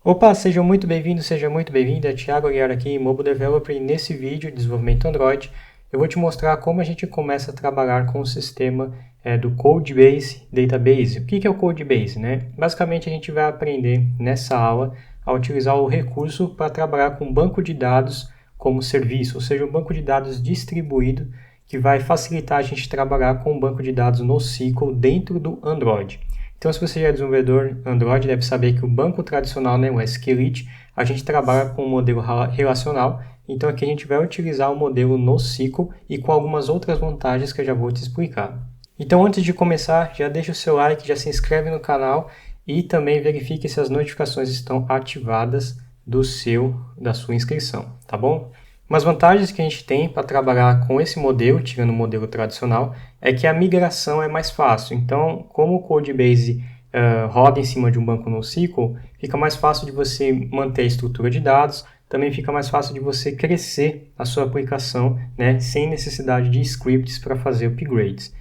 Opa, sejam muito bem-vindos, seja muito bem-vinda. Thiago Aguiar aqui, Mobile Developer, e nesse vídeo de desenvolvimento Android eu vou te mostrar como a gente começa a trabalhar com o sistema do Codebase Database. O que é o Codebase, né? Basicamente a gente vai aprender nessa aula a utilizar o recurso para trabalhar com um banco de dados como serviço, ou seja, um banco de dados distribuído que vai facilitar a gente trabalhar com um banco de dados NoSQL dentro do Android. Então, se você já é desenvolvedor Android, deve saber que o banco tradicional, né, o SQLite, a gente trabalha com um modelo relacional. Então, aqui a gente vai utilizar o modelo NoSQL e com algumas outras vantagens que eu já vou te explicar. Então, antes de começar, já deixa o seu like, já se inscreve no canal e também verifique se as notificações estão ativadas da sua inscrição, tá bom? Umas vantagens que a gente tem para trabalhar com esse modelo, tirando o modelo tradicional, é que a migração é mais fácil. Então, como o Codebase roda em cima de um banco NoSQL, fica mais fácil de você manter a estrutura de dados, também fica mais fácil de você crescer a sua aplicação, né, sem necessidade de scripts para fazer upgrades.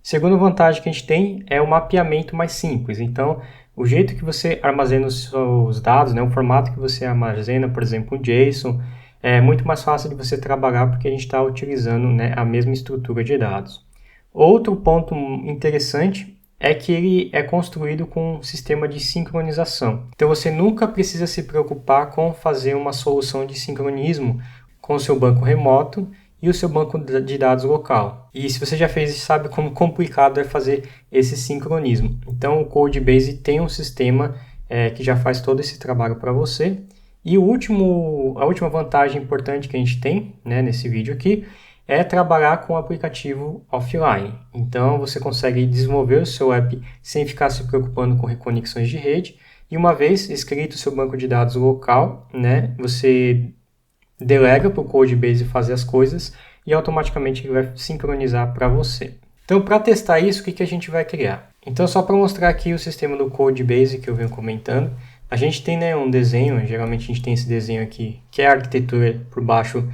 Segunda vantagem que a gente tem é o mapeamento mais simples. Então, o jeito que você armazena os seus dados, né, o formato que você armazena, por exemplo, um JSON, é muito mais fácil de você trabalhar porque a gente está utilizando, né, a mesma estrutura de dados. Outro ponto interessante é que ele é construído com um sistema de sincronização. Então você nunca precisa se preocupar com fazer uma solução de sincronismo com o seu banco remoto e o seu banco de dados local. E se você já fez, sabe como complicado é fazer esse sincronismo. Então o Codebase tem um sistema que já faz todo esse trabalho para você. E a última vantagem importante que a gente tem, né, nesse vídeo aqui é trabalhar com o aplicativo offline. Então você consegue desenvolver o seu app sem ficar se preocupando com reconexões de rede. E uma vez escrito o seu banco de dados local, né, você delega para o Codebase fazer as coisas e automaticamente ele vai sincronizar para você. Então, para testar isso, o que a gente vai criar? Então, só para mostrar aqui o sistema do Codebase que eu venho comentando, a gente tem, né, um desenho, geralmente a gente tem esse desenho aqui, que é a arquitetura por baixo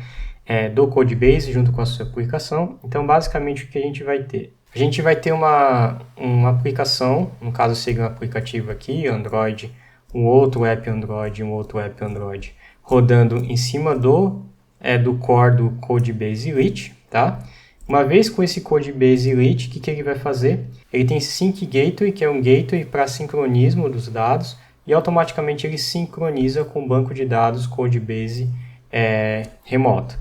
do Codebase junto com a sua aplicação. Então, basicamente, o que a gente vai ter? A gente vai ter uma aplicação, no caso seria um aplicativo aqui, Android, um outro app Android, rodando em cima do core do Codebase Elite, tá? Uma vez com esse Codebase Elite, o que ele vai fazer? Ele tem Sync Gateway, que é um gateway para sincronismo dos dados, e automaticamente ele sincroniza com o banco de dados Codebase remoto.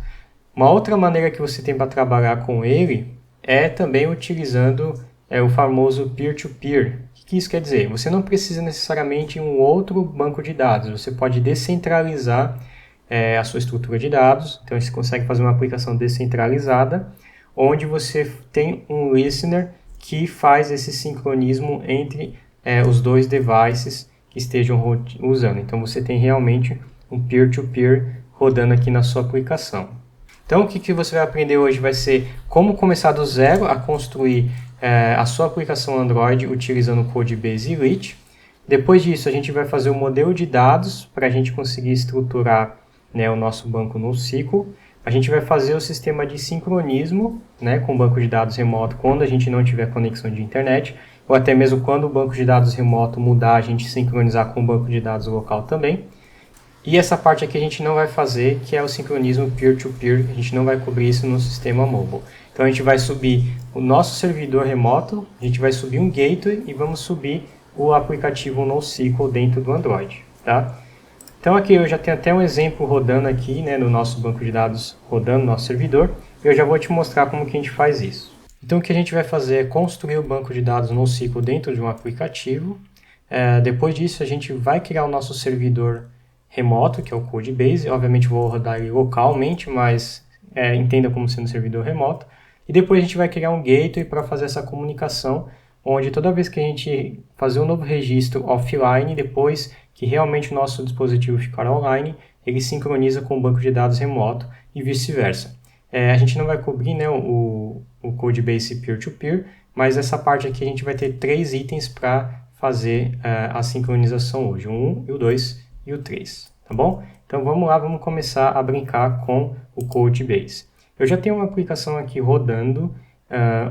Uma outra maneira que você tem para trabalhar com ele é também utilizando o famoso peer-to-peer. O que isso quer dizer? Você não precisa necessariamente de um outro banco de dados, você pode descentralizar a sua estrutura de dados, então você consegue fazer uma aplicação descentralizada, onde você tem um listener que faz esse sincronismo entre os dois devices que estejam usando. Então você tem realmente um peer-to-peer rodando aqui na sua aplicação. Então o que você vai aprender hoje vai ser como começar do zero a construir a sua aplicação Android utilizando o Codebase Elite. Depois disso a gente vai fazer um modelo de dados para a gente conseguir estruturar, né, o nosso banco NoSQL. A gente vai fazer o sistema de sincronismo, né, com o banco de dados remoto quando a gente não tiver conexão de internet, ou até mesmo quando o banco de dados remoto mudar, a gente sincronizar com o banco de dados local também. E essa parte aqui a gente não vai fazer, que é o sincronismo peer-to-peer, a gente não vai cobrir isso no sistema mobile. Então a gente vai subir o nosso servidor remoto, a gente vai subir um gateway e vamos subir o aplicativo NoSQL dentro do Android, tá? Então aqui eu já tenho até um exemplo rodando aqui, né, no nosso banco de dados, rodando no nosso servidor. Eu já vou te mostrar como que a gente faz isso. Então o que a gente vai fazer é construir o banco de dados NoSQL dentro de um aplicativo. Depois disso a gente vai criar o nosso servidor remoto, que é o Codebase. Obviamente vou rodar ele localmente, mas entenda como sendo servidor remoto. E depois a gente vai criar um gateway para fazer essa comunicação, onde toda vez que a gente fazer um novo registro offline, depois que realmente o nosso dispositivo ficar online, ele sincroniza com o banco de dados remoto e vice-versa. A gente não vai cobrir, né, o Codebase peer-to-peer, mas essa parte aqui a gente vai ter 3 itens para fazer a sincronização hoje, o 1, o 2 e o 3, tá bom? Então vamos lá, vamos começar a brincar com o Codebase. Eu já tenho uma aplicação aqui rodando,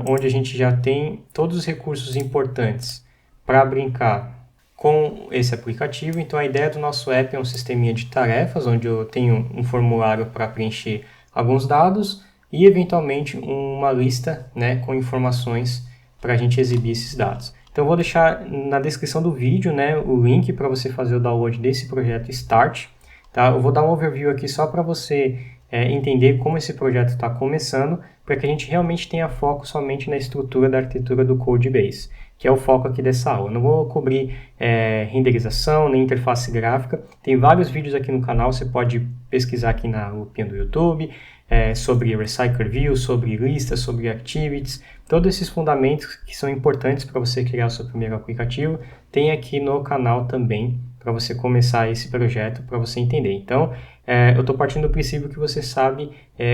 onde a gente já tem todos os recursos importantes para brincar com esse aplicativo. Então a ideia do nosso app é um sisteminha de tarefas, onde eu tenho um formulário para preencher alguns dados e eventualmente uma lista, né, com informações para a gente exibir esses dados. Então eu vou deixar na descrição do vídeo, né, o link para você fazer o download desse projeto Start. Tá? Eu vou dar um overview aqui só para você entender como esse projeto está começando, para que a gente realmente tenha foco somente na estrutura da arquitetura do Codebase, que é o foco aqui dessa aula. Eu não vou cobrir renderização, nem interface gráfica. Tem vários vídeos aqui no canal, você pode pesquisar aqui na lupinha do YouTube, sobre Recycle View, sobre listas, sobre activities. Todos esses fundamentos que são importantes para você criar o seu primeiro aplicativo, tem aqui no canal também, para você começar esse projeto, para você entender. Então, eu estou partindo do princípio que você sabe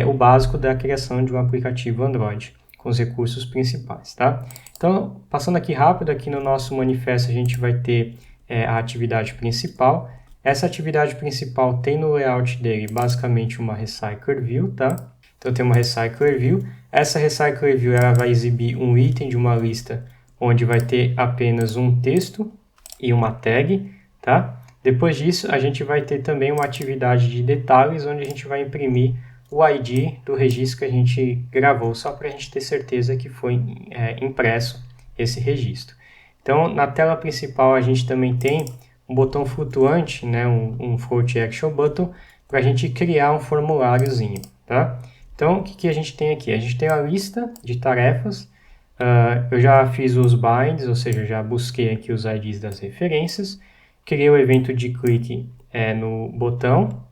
o básico da criação de um aplicativo Android, com os recursos principais, tá? Então, passando aqui rápido, aqui no nosso manifesto a gente vai ter a atividade principal. Essa atividade principal tem no layout dele basicamente uma Recycler View, tá? Então tem uma Recycler View. Essa Recycler View ela vai exibir um item de uma lista onde vai ter apenas um texto e uma tag, tá? Depois disso, a gente vai ter também uma atividade de detalhes, onde a gente vai imprimir o ID do registro que a gente gravou, só para a gente ter certeza que foi impresso esse registro. Então, na tela principal, a gente também tem um botão flutuante, né, um Float Action Button, para a gente criar um formuláriozinho, tá? Então, o que a gente tem aqui? A gente tem a lista de tarefas. Eu já fiz os binds, ou seja, já busquei aqui os IDs das referências, criei o evento de clique no botão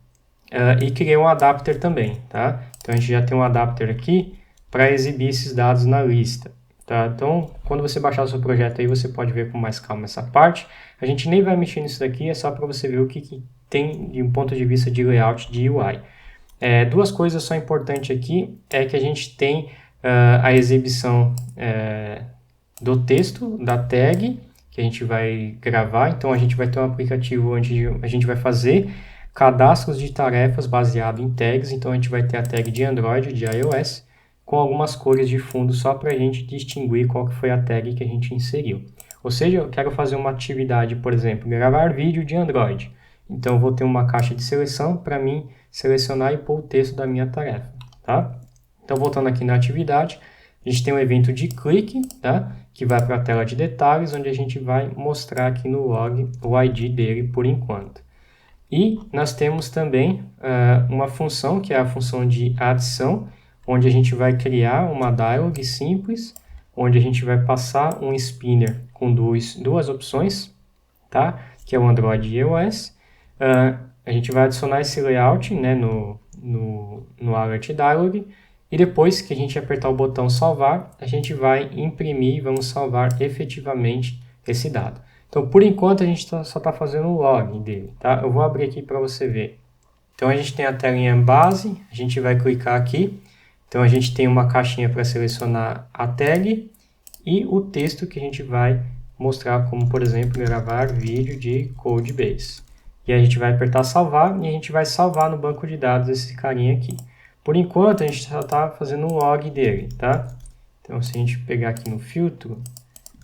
e criei um adapter também, tá? Então a gente já tem um adapter aqui para exibir esses dados na lista, tá? Então quando você baixar o seu projeto aí você pode ver com mais calma essa parte. A gente nem vai mexer nisso daqui, é só para você ver o que tem de um ponto de vista de layout de UI. Duas coisas só importantes aqui é que a gente tem a exibição do texto, da tag, que a gente vai gravar. Então a gente vai ter um aplicativo onde a gente vai fazer cadastros de tarefas baseado em tags. Então a gente vai ter a tag de Android, de iOS, com algumas cores de fundo só para a gente distinguir qual que foi a tag que a gente inseriu. Ou seja, eu quero fazer uma atividade, por exemplo, gravar vídeo de Android. Então eu vou ter uma caixa de seleção para mim selecionar e pôr o texto da minha tarefa, tá? Então voltando aqui na atividade, a gente tem um evento de clique, tá? Que vai para a tela de detalhes, onde a gente vai mostrar aqui no log o ID dele por enquanto. E nós temos também uma função, que é a função de adição, onde a gente vai criar uma dialog simples, onde a gente vai passar um spinner com duas opções, tá? Que é o Android e iOS. A gente vai adicionar esse layout, né, no Alert Dialog. E depois que a gente apertar o botão salvar, a gente vai imprimir e vamos salvar efetivamente esse dado. Então, por enquanto, a gente só está fazendo o login dele, tá? Eu vou abrir aqui para você ver. Então, a gente tem a telinha base, a gente vai clicar aqui. Então, a gente tem uma caixinha para selecionar a tag e o texto que a gente vai mostrar, como, por exemplo, gravar vídeo de Codebase. E a gente vai apertar salvar e a gente vai salvar no banco de dados esse carinha aqui. Por enquanto, a gente só está fazendo um log dele, tá? Então, se a gente pegar aqui no filtro,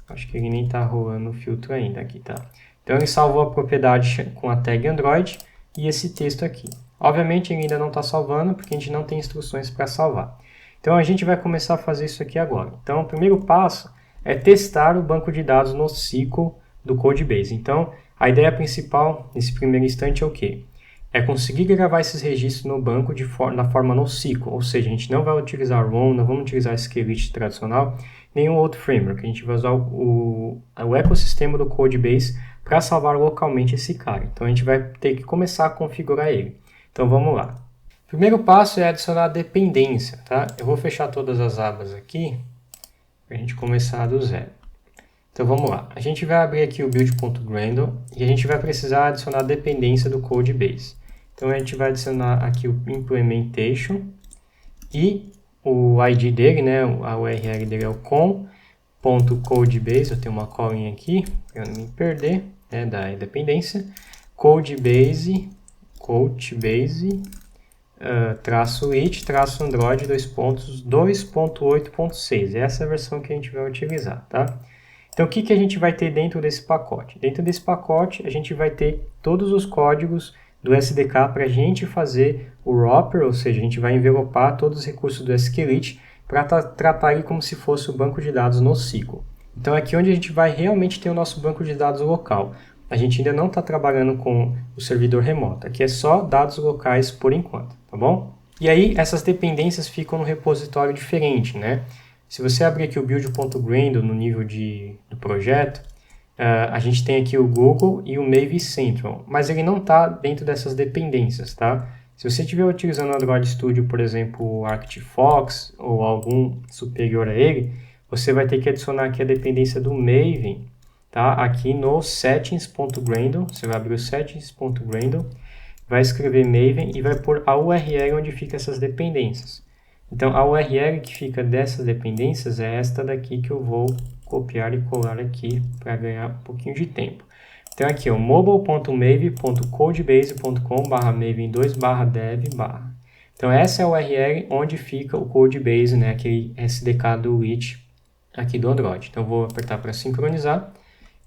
acho que ele nem está rolando o filtro ainda aqui, tá? Então, ele salvou a propriedade com a tag Android e esse texto aqui. Obviamente, ele ainda não está salvando, porque a gente não tem instruções para salvar. Então, a gente vai começar a fazer isso aqui agora. Então, o primeiro passo é testar o banco de dados no SQL do Codebase. Então, a ideia principal, nesse primeiro instante, é o quê? É conseguir gravar esses registros no banco na forma NoSQL, ou seja, a gente não vai utilizar ROM, não vamos utilizar SQLite tradicional, nenhum outro framework. A gente vai usar o ecossistema do Codebase para salvar localmente esse cara. Então a gente vai ter que começar a configurar ele. Então vamos lá. O primeiro passo é adicionar a dependência, tá? Eu vou fechar todas as abas aqui para a gente começar do zero. Então vamos lá. A gente vai abrir aqui o build.gradle e a gente vai precisar adicionar a dependência do Codebase. Então a gente vai adicionar aqui o implementation e o ID dele, né, a URL dele é o com.codebase, eu tenho uma colinha aqui para não me perder, né, da dependência, Codebase, traço it, traço Android, 2.8.6, essa é a versão que a gente vai utilizar, tá? Então, o que a gente vai ter dentro desse pacote? Dentro desse pacote, a gente vai ter todos os códigos do SDK para a gente fazer o wrapper, ou seja, a gente vai envelopar todos os recursos do SQLite para tratar ele como se fosse o banco de dados NoSQL. Então, é aqui onde a gente vai realmente ter o nosso banco de dados local. A gente ainda não está trabalhando com o servidor remoto. Aqui é só dados locais por enquanto, tá bom? E aí, essas dependências ficam no repositório diferente, né? Se você abrir aqui o build.gradle no nível do projeto, a gente tem aqui o Google e o Maven Central, mas ele não está dentro dessas dependências, tá? Se você estiver utilizando o Android Studio, por exemplo, o ArctiFox ou algum superior a ele, você vai ter que adicionar aqui a dependência do Maven, tá? Aqui no settings.gradle, você vai abrir o settings.gradle, vai escrever Maven e vai pôr a URL onde fica essas dependências. Então, a URL que fica dessas dependências é esta daqui que eu vou copiar e colar aqui para ganhar um pouquinho de tempo. Então, aqui, mobile.maven.codebase.com/maven2/dev/. Então, essa é a URL onde fica o Codebase, né, aquele SDK do Lit aqui do Android. Então, vou apertar para sincronizar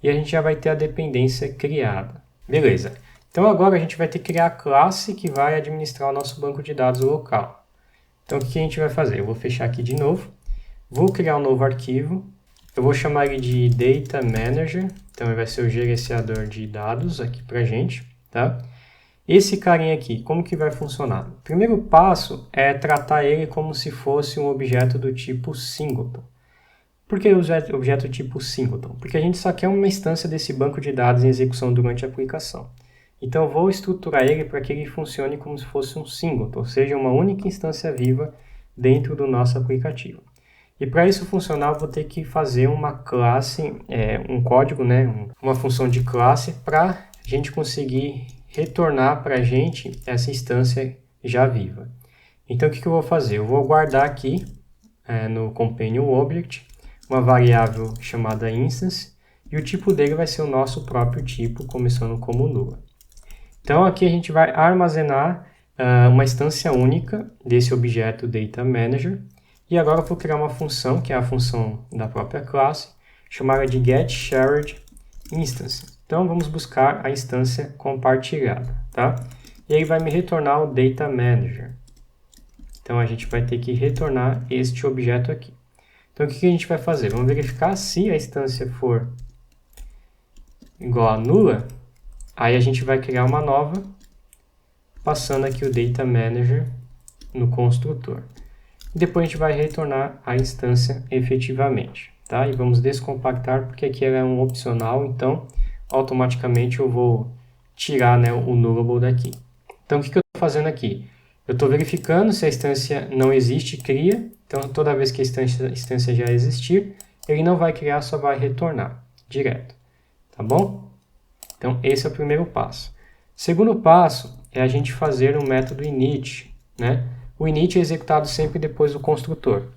e a gente já vai ter a dependência criada. Beleza. Então, agora a gente vai ter que criar a classe que vai administrar o nosso banco de dados local. Então, o que a gente vai fazer? Eu vou fechar aqui de novo, vou criar um novo arquivo, eu vou chamar ele de Data Manager, então ele vai ser o gerenciador de dados aqui pra gente, tá? Esse carinha aqui, como que vai funcionar? O primeiro passo é tratar ele como se fosse um objeto do tipo singleton. Por que objeto tipo singleton? Porque a gente só quer uma instância desse banco de dados em execução durante a aplicação. Então, eu vou estruturar ele para que ele funcione como se fosse um singleton, ou seja, uma única instância viva dentro do nosso aplicativo. E para isso funcionar, eu vou ter que fazer uma classe, um código, né, uma função de classe, para a gente conseguir retornar para a gente essa instância já viva. Então, o que eu vou fazer? Eu vou guardar aqui no Companion Object uma variável chamada instance, e o tipo dele vai ser o nosso próprio tipo, começando como nula. Então, aqui a gente vai armazenar uma instância única desse objeto Data Manager. E agora eu vou criar uma função, que é a função da própria classe, chamada de getSharedInstance. Então, vamos buscar a instância compartilhada, tá? E aí vai me retornar o Data Manager. Então, a gente vai ter que retornar este objeto aqui. Então, o que a gente vai fazer? Vamos verificar se a instância for igual a nula. Aí a gente vai criar uma nova, passando aqui o Data Manager no construtor. E depois a gente vai retornar a instância efetivamente, tá? E vamos descompactar, porque aqui ela é um opcional, então automaticamente eu vou tirar, né, o nullable daqui. Então o que eu estou fazendo aqui? Eu estou verificando se a instância não existe, cria. Então toda vez que a instância já existir, ele não vai criar, só vai retornar direto, tá bom? Então, esse é o primeiro passo. Segundo passo é a gente fazer um método init, né? O init é executado sempre depois do construtor.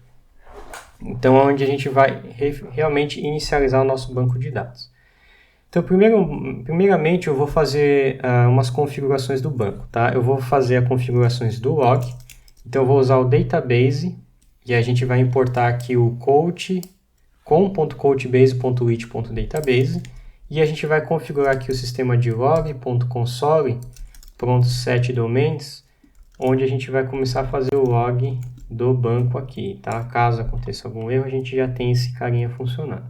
Então, é onde a gente vai realmente inicializar o nosso banco de dados. Então, primeiramente, eu vou fazer umas configurações do banco, tá? Eu vou fazer as configurações do log. Então, eu vou usar o database e a gente vai importar aqui o com.codebase.it.database. E a gente vai configurar aqui o sistema de log.console.setDomains, onde a gente vai começar a fazer o log do banco aqui, tá? Caso aconteça algum erro, a gente já tem esse carinha funcionando.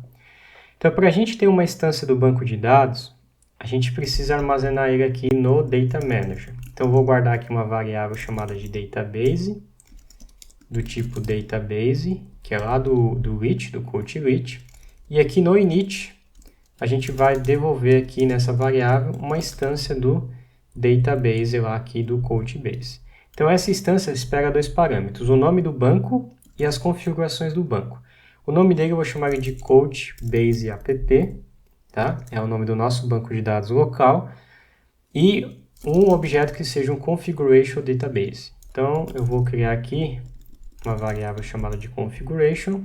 Então, para a gente ter uma instância do banco de dados, a gente precisa armazenar ele aqui no Data Manager. Então, eu vou guardar aqui uma variável chamada de database, do tipo database, que é lá do Lit, do CodeLit. E aqui no init, a gente vai devolver aqui nessa variável uma instância do database lá aqui do Codebase. Então, essa instância espera dois parâmetros, o nome do banco e as configurações do banco. O nome dele eu vou chamar de Codebase app, tá? É o nome do nosso banco de dados local. E um objeto que seja um configuration database. Então, eu vou criar aqui uma variável chamada de configuration.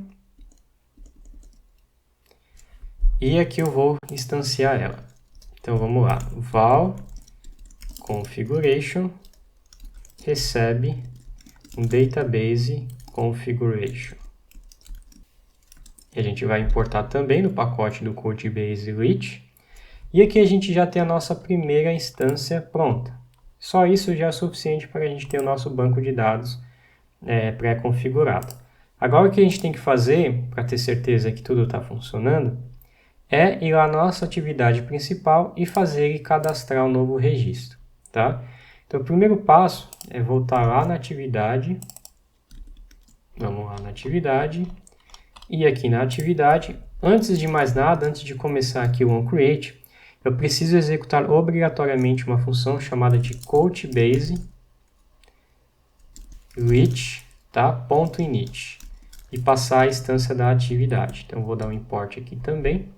E aqui eu vou instanciar ela. Então, vamos lá. Val configuration recebe um database configuration. que a gente vai importar também no pacote do Codebase Rich. E aqui a gente já tem a nossa primeira instância pronta. Só isso já é suficiente para a gente ter o nosso banco de dados pré-configurado. Agora o que a gente tem que fazer, para ter certeza que tudo está funcionando, é ir lá na nossa atividade principal e fazer e cadastrar um novo registro. Tá? Então o primeiro passo é voltar lá na atividade. Vamos lá na atividade. E aqui na atividade, antes de mais nada, antes de começar aqui o onCreate, eu preciso executar obrigatoriamente uma função chamada de Codebase reach, tá? .init, e passar a instância da atividade. Então, eu vou dar um import aqui também,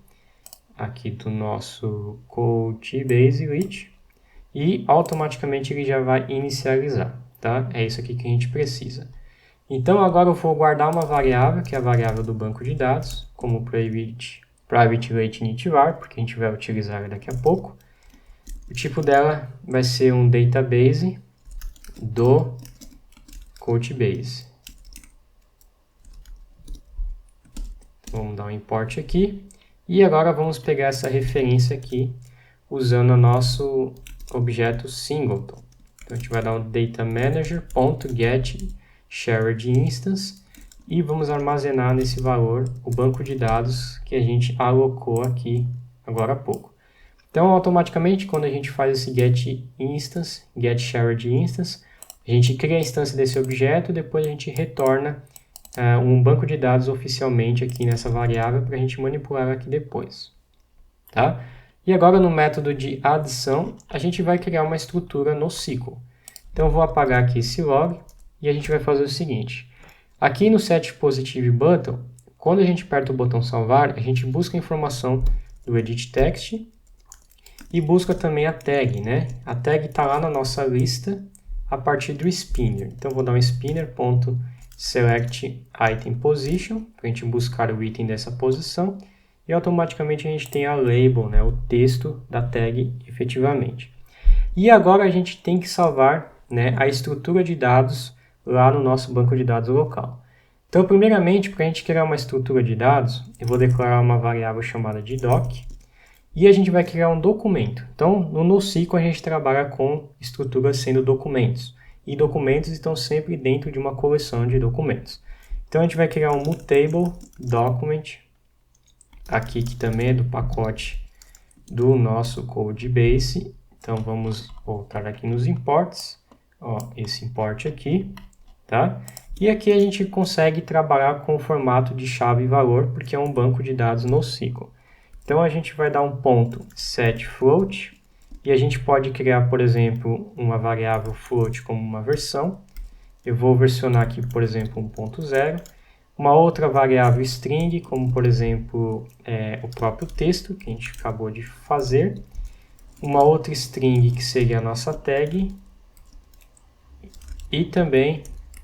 aqui do nosso Codebase reach, e automaticamente ele já vai inicializar, tá? É isso aqui que a gente precisa. Então, agora eu vou guardar uma variável, que é a variável do banco de dados, como private rate init_var, porque a gente vai utilizar daqui a pouco. O tipo dela vai ser um database do Codebase. Vamos dar um import aqui. E agora vamos pegar essa referência aqui, usando o nosso objeto singleton. Então, a gente vai dar um datamanager.getSharedInstance e vamos armazenar nesse valor o banco de dados que a gente alocou aqui agora há pouco. Então, automaticamente, quando a gente faz esse getSharedInstance, a gente cria a instância desse objeto e depois a gente retorna um banco de dados oficialmente aqui nessa variável para a gente manipular aqui depois. Tá? E agora no método de adição, a gente vai criar uma estrutura no SQL. Então, eu vou apagar aqui esse log e a gente vai fazer o seguinte. Aqui no Set Positive Button, quando a gente aperta o botão salvar, a gente busca a informação do Edit Text e busca também a tag, né? A tag está lá na nossa lista a partir do spinner. Então, eu vou dar um spinner.selectItemPosition para a gente buscar o item dessa posição e automaticamente a gente tem a label, né? O texto da tag efetivamente. E agora a gente tem que salvar, né, a estrutura de dados lá no nosso banco de dados local. Então, primeiramente, para a gente criar uma estrutura de dados, eu vou declarar uma variável chamada de doc, e a gente vai criar um documento. Então, no NoSQL a gente trabalha com estruturas sendo documentos, e documentos estão sempre dentro de uma coleção de documentos. Então, a gente vai criar um mutable document, aqui que também é do pacote do nosso Codebase. Então, vamos voltar aqui nos imports, ó, esse import aqui, tá? E aqui a gente consegue trabalhar com o formato de chave e valor, porque é um banco de dados NoSQL. Então, a gente vai dar um ponto setFloat, e a gente pode criar, por exemplo, uma variável float como uma versão. Eu vou versionar aqui, por exemplo, 1.0. Uma outra variável string, como, por exemplo, o próprio texto, que a gente acabou de fazer. Uma outra string que seria a nossa tag, e também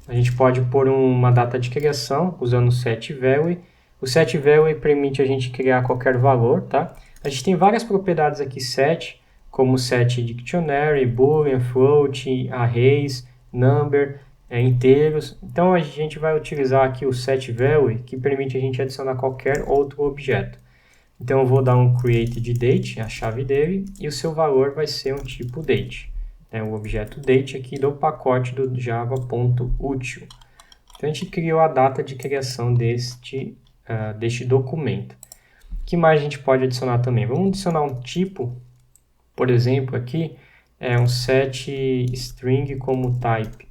a gente pode pôr uma data de criação usando o setValue. O setValue permite a gente criar qualquer valor, tá? A gente tem várias propriedades aqui set, como setDictionary, boolean, float, arrays, number, inteiros. Então a gente vai utilizar aqui o setValue, que permite a gente adicionar qualquer outro objeto. Então, eu vou dar um create de date, a chave dele, e o seu valor vai ser um tipo date. O objeto date aqui do pacote do java.util. Então, a gente criou a data de criação deste documento. O que mais a gente pode adicionar também? Vamos adicionar um tipo, por exemplo, aqui, um setString como type,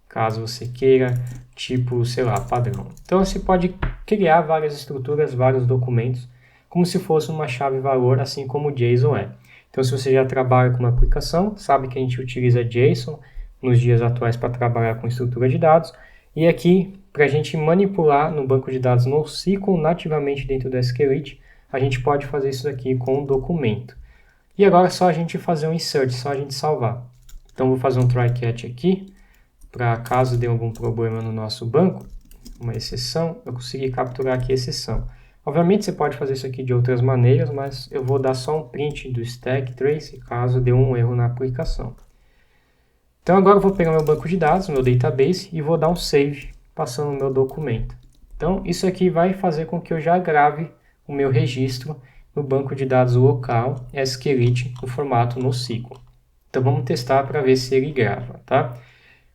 caso você queira, tipo, sei lá, padrão. Então, você pode criar várias estruturas, vários documentos, como se fosse uma chave-valor, assim como o JSON é. Então, se você já trabalha com uma aplicação, sabe que a gente utiliza JSON nos dias atuais para trabalhar com estrutura de dados. E aqui, para a gente manipular no banco de dados NoSQL nativamente dentro do SQLite, a gente pode fazer isso aqui com um documento. E agora é só a gente fazer um insert, só a gente salvar. Então, vou fazer um try-catch aqui, para caso dê algum problema no nosso banco, uma exceção, eu consegui capturar aqui a exceção. Obviamente, você pode fazer isso aqui de outras maneiras, mas eu vou dar só um print do stack trace, caso dê um erro na aplicação. Então, agora eu vou pegar meu banco de dados, meu database, e vou dar um save, passando o meu documento. Então, isso aqui vai fazer com que eu já grave o meu registro no banco de dados local SQLite no formato NoSQL. Então, vamos testar para ver se ele grava, tá?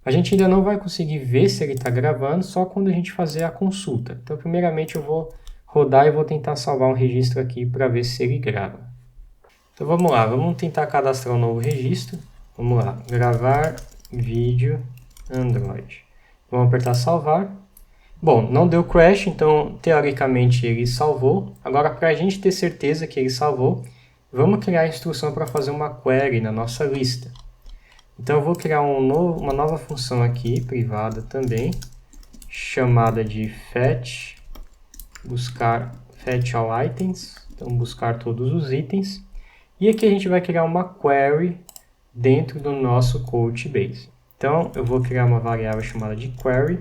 A gente ainda não vai conseguir ver se ele está gravando só quando a gente fazer a consulta. Então, primeiramente, eu vou rodar e vou tentar salvar um registro aqui para ver se ele grava. Então, vamos lá. Vamos tentar cadastrar um novo registro. Vamos lá. Gravar vídeo Android. Vamos apertar salvar. Bom, não deu crash, então, teoricamente, ele salvou. Agora, para a gente ter certeza que ele salvou, vamos criar a instrução para fazer uma query na nossa lista. Então, eu vou criar uma nova função aqui, privada também, chamada de fetch, fetch all items, então buscar todos os itens. E aqui a gente vai criar uma query dentro do nosso Couchbase. Então, eu vou criar uma variável chamada de query,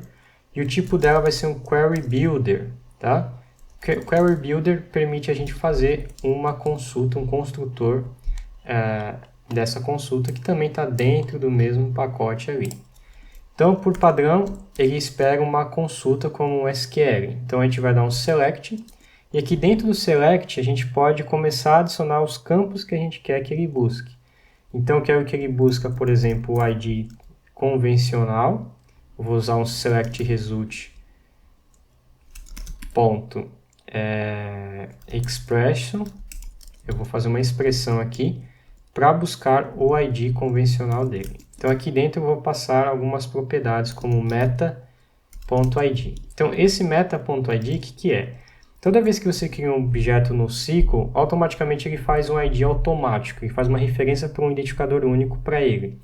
e o tipo dela vai ser um query builder, tá? Query builder permite a gente fazer uma consulta, um construtor dessa consulta, que também está dentro do mesmo pacote ali. Então, por padrão, ele espera uma consulta como um SQL. Então, a gente vai dar um select, e aqui dentro do select, a gente pode começar a adicionar os campos que a gente quer que ele busque. Então, eu quero que ele busque, por exemplo, o ID convencional. Eu vou usar um select result ponto expression. Eu vou fazer uma expressão aqui para buscar o ID convencional dele. Então, aqui dentro eu vou passar algumas propriedades como meta.id. Então, esse meta.id, o que é? Toda vez que você cria um objeto no SQL, automaticamente ele faz um ID automático, ele faz uma referência para um identificador único para ele.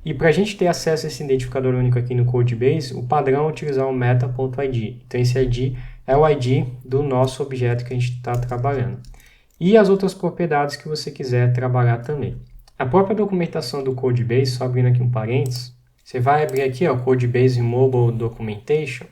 E para a gente ter acesso a esse identificador único aqui no Couchbase, o padrão é utilizar o meta.id. Então, esse ID é o ID do nosso objeto que a gente está trabalhando. E as outras propriedades que você quiser trabalhar também. A própria documentação do Couchbase, só abrindo aqui um parênteses, você vai abrir aqui o Couchbase Mobile Documentation,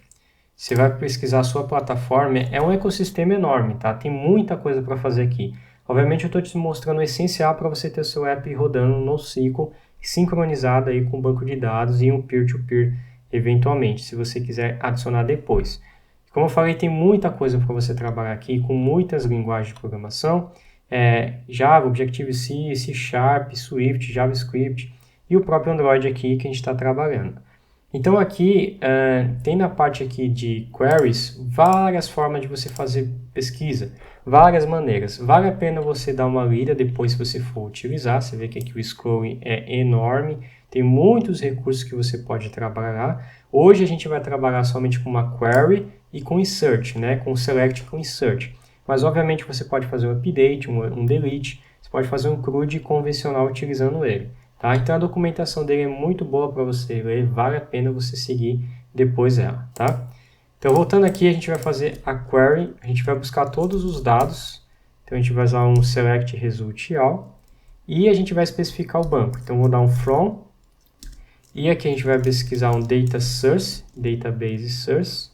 você vai pesquisar a sua plataforma, é um ecossistema enorme, tá? Tem muita coisa para fazer aqui. Obviamente eu estou te mostrando o essencial para você ter o seu app rodando no NoSQL, sincronizado aí com o banco de dados e um peer-to-peer eventualmente, se você quiser adicionar depois. Como eu falei, tem muita coisa para você trabalhar aqui, com muitas linguagens de programação, Java, Objective-C, C Sharp, Swift, JavaScript e o próprio Android aqui que a gente está trabalhando. Então aqui, tem na parte aqui de queries, várias formas de você fazer pesquisa, várias maneiras. Vale a pena você dar uma lida depois se você for utilizar, você vê que aqui o scrolling é enorme, tem muitos recursos que você pode trabalhar. Hoje a gente vai trabalhar somente com uma query e com insert, né? Com select e com insert. Mas obviamente você pode fazer um update, um delete, você pode fazer um CRUD convencional utilizando ele. Tá? Então a documentação dele é muito boa para você ler, vale a pena você seguir depois ela. Tá? Então voltando aqui, a gente vai fazer a query, a gente vai buscar todos os dados, então a gente vai usar um select result all, e a gente vai especificar o banco. Então vou dar um from, e aqui a gente vai pesquisar um data source, database source,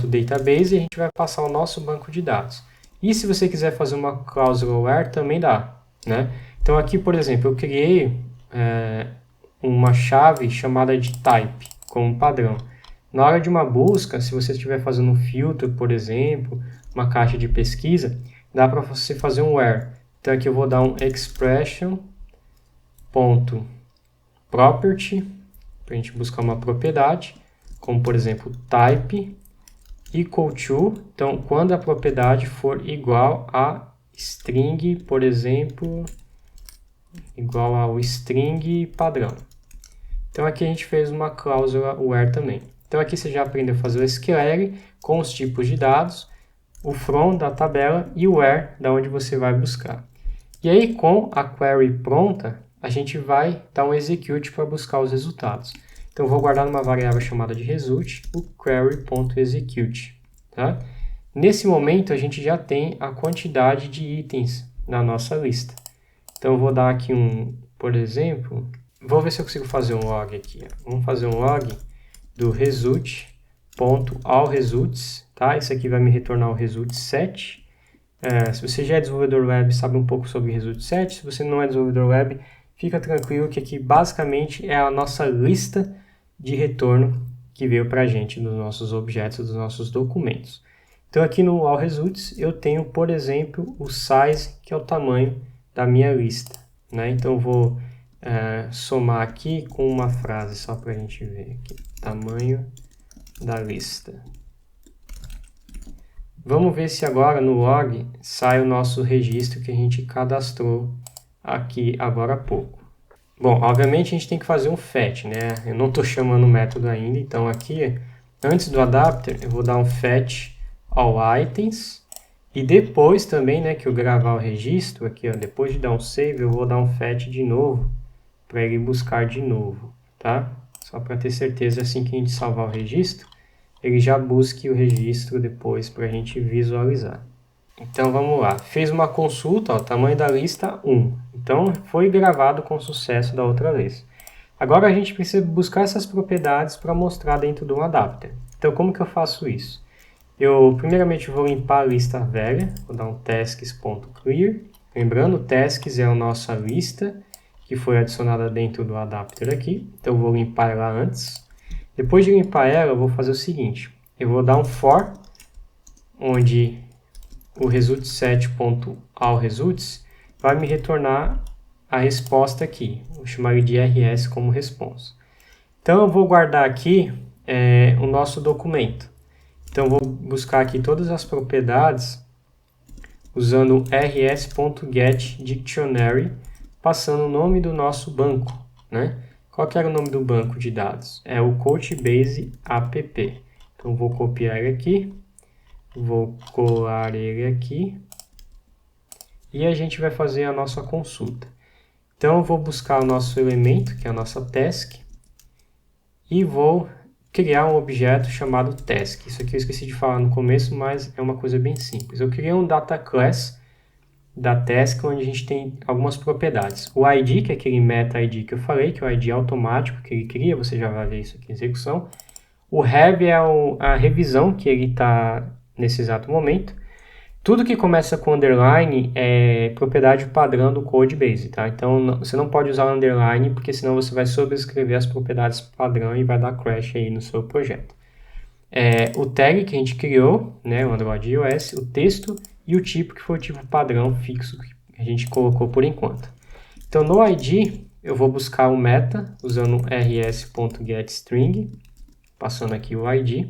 .database, e a gente vai passar o nosso banco de dados. E se você quiser fazer uma cláusula where, também dá, né? Então aqui, por exemplo, eu criei uma chave chamada de type, como padrão. Na hora de uma busca, se você estiver fazendo um filtro, por exemplo, uma caixa de pesquisa, dá para você fazer um where. Então aqui eu vou dar um expression.property, para a gente buscar uma propriedade, como por exemplo type, equal to, então quando a propriedade for igual a string, por exemplo, igual ao string padrão. Então aqui a gente fez uma cláusula where também. Então aqui você já aprendeu a fazer o SQL com os tipos de dados, o from da tabela e o where da onde você vai buscar. E aí com a query pronta, a gente vai dar um execute para buscar os resultados. Então eu vou guardar numa variável chamada de result o query.execute. Tá? Nesse momento a gente já tem a quantidade de itens na nossa lista. Então eu vou dar aqui por exemplo, vou ver se eu consigo fazer um log aqui. Vamos fazer um log do result.allResults, tá? Isso aqui vai me retornar o result set. Se você já é desenvolvedor web, sabe um pouco sobre result set. Se você não é desenvolvedor web, fica tranquilo que aqui basicamente é a nossa lista de retorno que veio para a gente dos nossos objetos, dos nossos documentos. Então aqui no AllResults eu tenho, por exemplo, o size, que é o tamanho da minha lista, né? Então eu vou somar aqui com uma frase, só para a gente ver aqui, tamanho da lista. Vamos ver se agora no log sai o nosso registro que a gente cadastrou aqui agora há pouco. Bom, obviamente a gente tem que fazer um fetch, né? Eu não estou chamando o método ainda, então aqui, antes do adapter, eu vou dar um fetch all items, e depois também, né, que eu gravar o registro, aqui, ó, depois de dar um save, eu vou dar um fetch de novo, para ele buscar de novo, tá? Só para ter certeza, assim que a gente salvar o registro, ele já busque o registro depois para a gente visualizar. Então vamos lá, fez uma consulta, ó, tamanho da lista 1, então foi gravado com sucesso da outra vez. Agora a gente precisa buscar essas propriedades para mostrar dentro de um adapter. Então como que eu faço isso? Eu primeiramente vou limpar a lista velha, vou dar um tasks.clear, lembrando, tasks é a nossa lista que foi adicionada dentro do adapter aqui, então eu vou limpar ela antes. Depois de limpar ela, eu vou fazer o seguinte, eu vou dar um for, onde o resultSet.allResults vai me retornar a resposta aqui, vou chamar ele de rs como response. Então eu vou guardar aqui o nosso documento. Então eu vou buscar aqui todas as propriedades usando rs.getDictionary, passando o nome do nosso banco, né? Qual que era o nome do banco de dados? É o Couchbase app. Então vou copiar ele aqui, vou colar ele aqui e a gente vai fazer a nossa consulta. Então eu vou buscar o nosso elemento, que é a nossa task, e vou criar um objeto chamado task. Isso aqui eu esqueci de falar no começo, mas é uma coisa bem simples. Eu criei um data class da task, onde a gente tem algumas propriedades. O ID, que é aquele meta ID que eu falei, que é o ID automático que ele cria, você já vai ver isso aqui em execução. O have é a revisão que ele está nesse exato momento. Tudo que começa com underline é propriedade padrão do Codebase, tá? Então você não pode usar underline, porque senão você vai sobrescrever as propriedades padrão e vai dar crash aí no seu projeto. O tag que a gente criou, né, o Android iOS, o texto e o tipo que foi o tipo padrão fixo que a gente colocou por enquanto. Então no ID eu vou buscar o meta usando rs.getString, passando aqui o ID.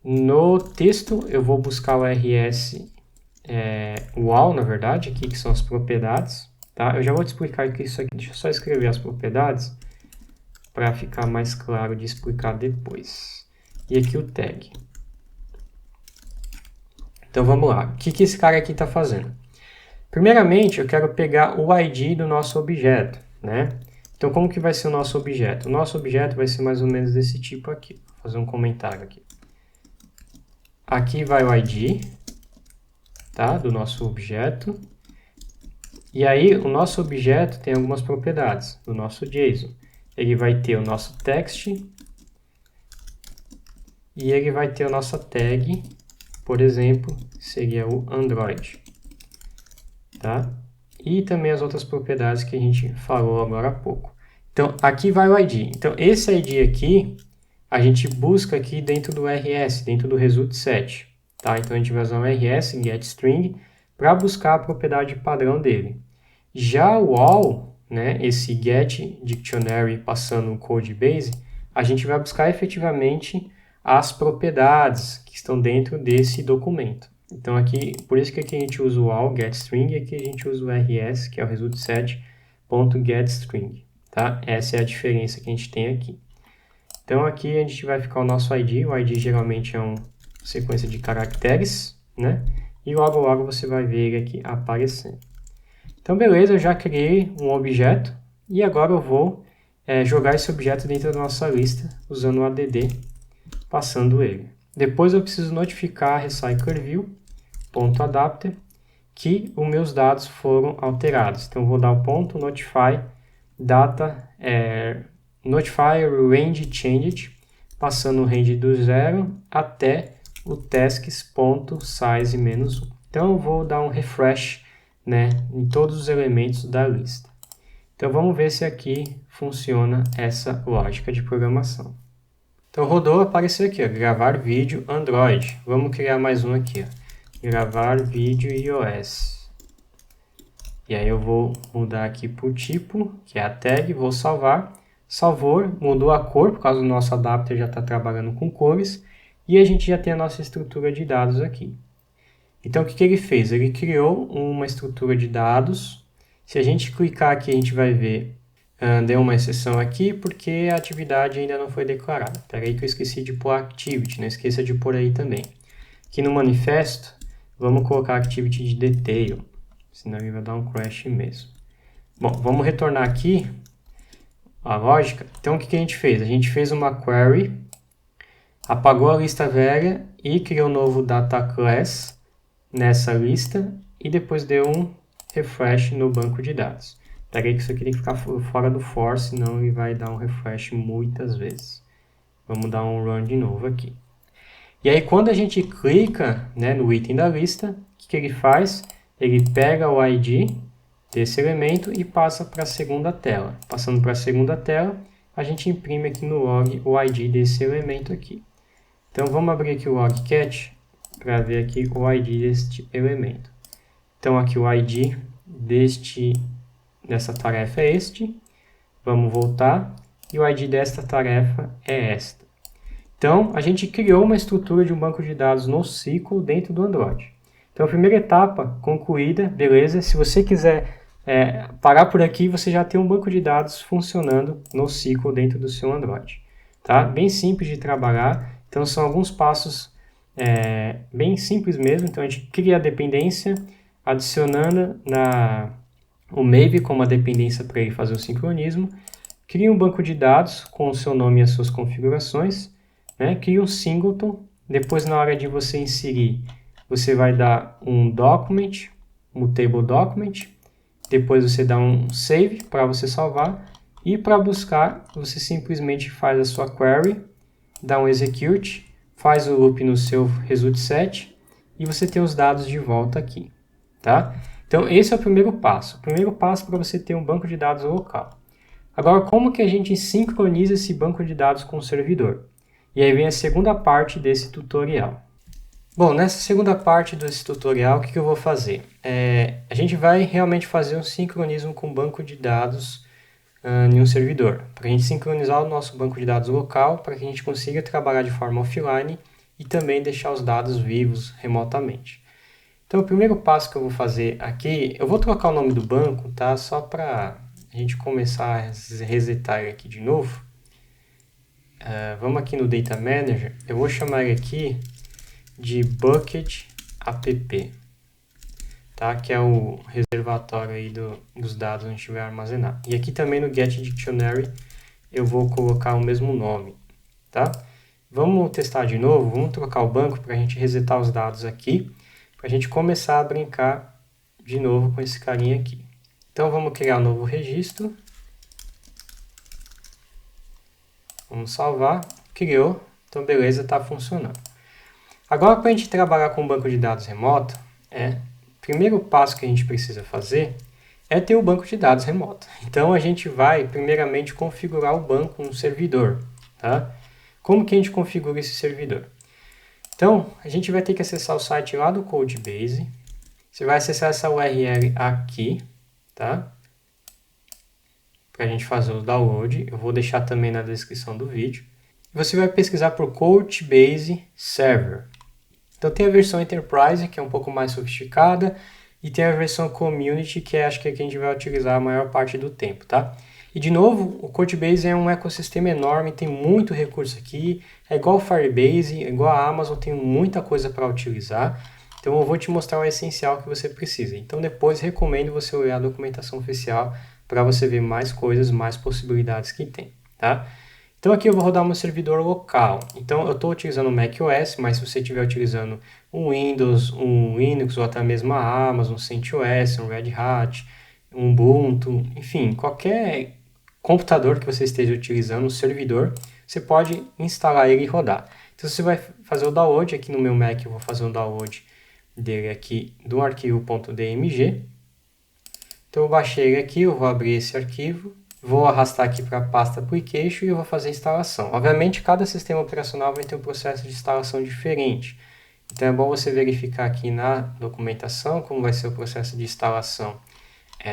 No texto eu vou buscar o rs wall, na verdade, aqui que são as propriedades, tá? Eu já vou te explicar aqui isso aqui, deixa eu só escrever as propriedades para ficar mais claro de explicar depois. E aqui o tag. Então vamos lá, o que esse cara aqui está fazendo? Primeiramente eu quero pegar o ID do nosso objeto, né? Então como que vai ser o nosso objeto? O nosso objeto vai ser mais ou menos desse tipo aqui. Vou fazer um comentário aqui. Aqui vai o ID, tá? Do nosso objeto. E aí o nosso objeto tem algumas propriedades do nosso JSON. Ele vai ter o nosso text e ele vai ter a nossa tag, por exemplo, seria o Android, tá? E também as outras propriedades que a gente falou agora há pouco. Então aqui vai o ID. Então esse ID aqui a gente busca aqui dentro do rs, dentro do resultSet, tá? Então a gente vai usar o rs getString para buscar a propriedade padrão dele. Já o all, né, esse getDictionary passando o Codebase, a gente vai buscar efetivamente as propriedades que estão dentro desse documento. Então aqui, por isso que aqui a gente usa o all getString e aqui a gente usa o rs, que é o resultSet.getString, tá? Essa é a diferença que a gente tem aqui. Então aqui a gente vai ficar o nosso ID, o ID geralmente é uma sequência de caracteres, né? E logo logo você vai ver ele aqui aparecendo. Então beleza, eu já criei um objeto e agora eu vou jogar esse objeto dentro da nossa lista usando o add, passando ele. Depois eu preciso notificar a recyclerView.adapter que os meus dados foram alterados. Então eu vou dar o ponto notify data notify range changed, passando o range do 0 até o tasks.size-1. Então eu vou dar um refresh, né, em todos os elementos da lista. Então vamos ver se aqui funciona essa lógica de programação. Então rodou, apareceu aqui, ó, gravar vídeo Android. Vamos criar mais um aqui, ó, gravar vídeo iOS. E aí eu vou mudar aqui por tipo, que é a tag, vou salvar. Salvou, mudou a cor, por causa do nosso adapter já está trabalhando com cores. E a gente já tem a nossa estrutura de dados aqui. Então o que ele fez? Ele criou uma estrutura de dados. Se a gente clicar aqui, a gente vai ver, deu uma exceção aqui porque a atividade ainda não foi declarada. Espera aí que eu esqueci de pôr activity, não esqueça de pôr aí também. Aqui no manifesto, vamos colocar activity de detail, senão ele vai dar um crash mesmo. Bom, vamos retornar aqui a lógica. Então o que a gente fez? A gente fez uma query, apagou a lista velha e criou um novo data class nessa lista e depois deu um refresh no banco de dados. Espera aí que isso aqui tem que ficar fora do for, senão ele vai dar um refresh muitas vezes. Vamos dar um run de novo aqui. E aí quando a gente clica, né, no item da lista, o que ele faz? Ele pega o ID desse elemento e passa para a segunda tela. Passando para a segunda tela, a gente imprime aqui no log o ID desse elemento aqui. Então vamos abrir aqui o logcat para ver aqui o ID deste elemento. Então aqui o ID dessa tarefa é este. Vamos voltar. E o ID desta tarefa é esta. Então, a gente criou uma estrutura de um banco de dados NoSQL dentro do Android. Então, a primeira etapa concluída, beleza? Se você quiser parar por aqui, você já tem um banco de dados funcionando NoSQL dentro do seu Android. Tá? Bem simples de trabalhar. Então, são alguns passos bem simples mesmo. Então, a gente cria a dependência, adicionando o Maybe como a dependência para ele fazer o sincronismo. Cria um banco de dados com o seu nome e as suas configurações. Cria um singleton, depois na hora de você inserir, você vai dar um document, mutable document, depois você dá um save para você salvar, e para buscar, você simplesmente faz a sua query, dá um execute, faz o loop no seu result set, e você tem os dados de volta aqui, tá? Então esse é o primeiro passo. O primeiro passo para você ter um banco de dados local. Agora, como que a gente sincroniza esse banco de dados com o servidor? E aí vem a segunda parte desse tutorial. Bom, nessa segunda parte desse tutorial, o que eu vou fazer? A gente vai realmente fazer um sincronismo com o banco de dados em um servidor, para a gente sincronizar o nosso banco de dados local, para que a gente consiga trabalhar de forma offline e também deixar os dados vivos remotamente. Então, o primeiro passo que eu vou fazer aqui, eu vou trocar o nome do banco, tá? Só para a gente começar a resetar ele aqui de novo. Vamos aqui no Data Manager, eu vou chamar ele aqui de Bucket App, tá? Que é o reservatório aí dos dados onde a gente vai armazenar. E aqui também no Get Dictionary eu vou colocar o mesmo nome, tá? Vamos testar de novo, vamos trocar o banco para a gente resetar os dados aqui, para a gente começar a brincar de novo com esse carinha aqui. Então vamos criar um novo registro. Vamos salvar, criou, então beleza, está funcionando. Agora para a gente trabalhar com um banco de dados remoto, o primeiro passo que a gente precisa fazer é ter o banco de dados remoto. Então a gente vai primeiramente configurar o banco no servidor. Tá? Como que a gente configura esse servidor? Então a gente vai ter que acessar o site lá do Codebase. Você vai acessar essa URL aqui, tá? Para a gente fazer o download, eu vou deixar também na descrição do vídeo. Você vai pesquisar por Codebase Server. Então tem a versão Enterprise, que é um pouco mais sofisticada, e tem a versão Community, que acho que é a que a gente vai utilizar a maior parte do tempo, tá? E de novo, o Codebase é um ecossistema enorme, tem muito recurso aqui, é igual ao Firebase, é igual a Amazon, tem muita coisa para utilizar. Então eu vou te mostrar o essencial que você precisa. Então depois recomendo você olhar a documentação oficial para você ver mais coisas, mais possibilidades que tem, tá? Então aqui eu vou rodar um servidor local. Então eu estou utilizando o macOS, mas se você estiver utilizando um Windows, um Linux ou até mesmo a Amazon, um CentOS, um Red Hat, um Ubuntu, enfim, qualquer computador que você esteja utilizando, um servidor, você pode instalar ele e rodar. Então você vai fazer o download, aqui no meu Mac eu vou fazer um download dele aqui do arquivo .dmg. Então eu baixei ele aqui, eu vou abrir esse arquivo Vou arrastar aqui para a pasta Application e eu vou fazer a instalação. Obviamente, cada sistema operacional vai ter um processo de instalação diferente. Então, é bom você verificar aqui na documentação como vai ser o processo de instalação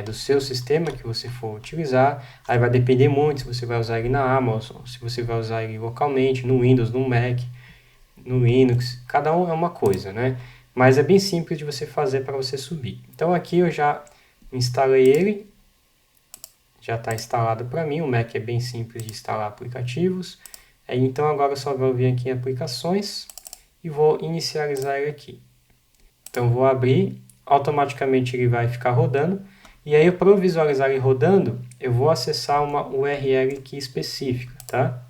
do seu sistema que você for utilizar. Aí vai depender muito se você vai usar ele na Amazon, se você vai usar ele localmente, no Windows, no Mac, no Linux. Cada um é uma coisa, né? Mas é bem simples de você fazer para você subir. Então, aqui eu já instalei ele. Já está instalado para mim, o Mac é bem simples de instalar aplicativos. Então agora eu só vou vir aqui em aplicações e vou inicializar ele aqui. Então vou abrir, automaticamente ele vai ficar rodando. E aí para eu visualizar ele rodando, eu vou acessar uma URL aqui específica, tá?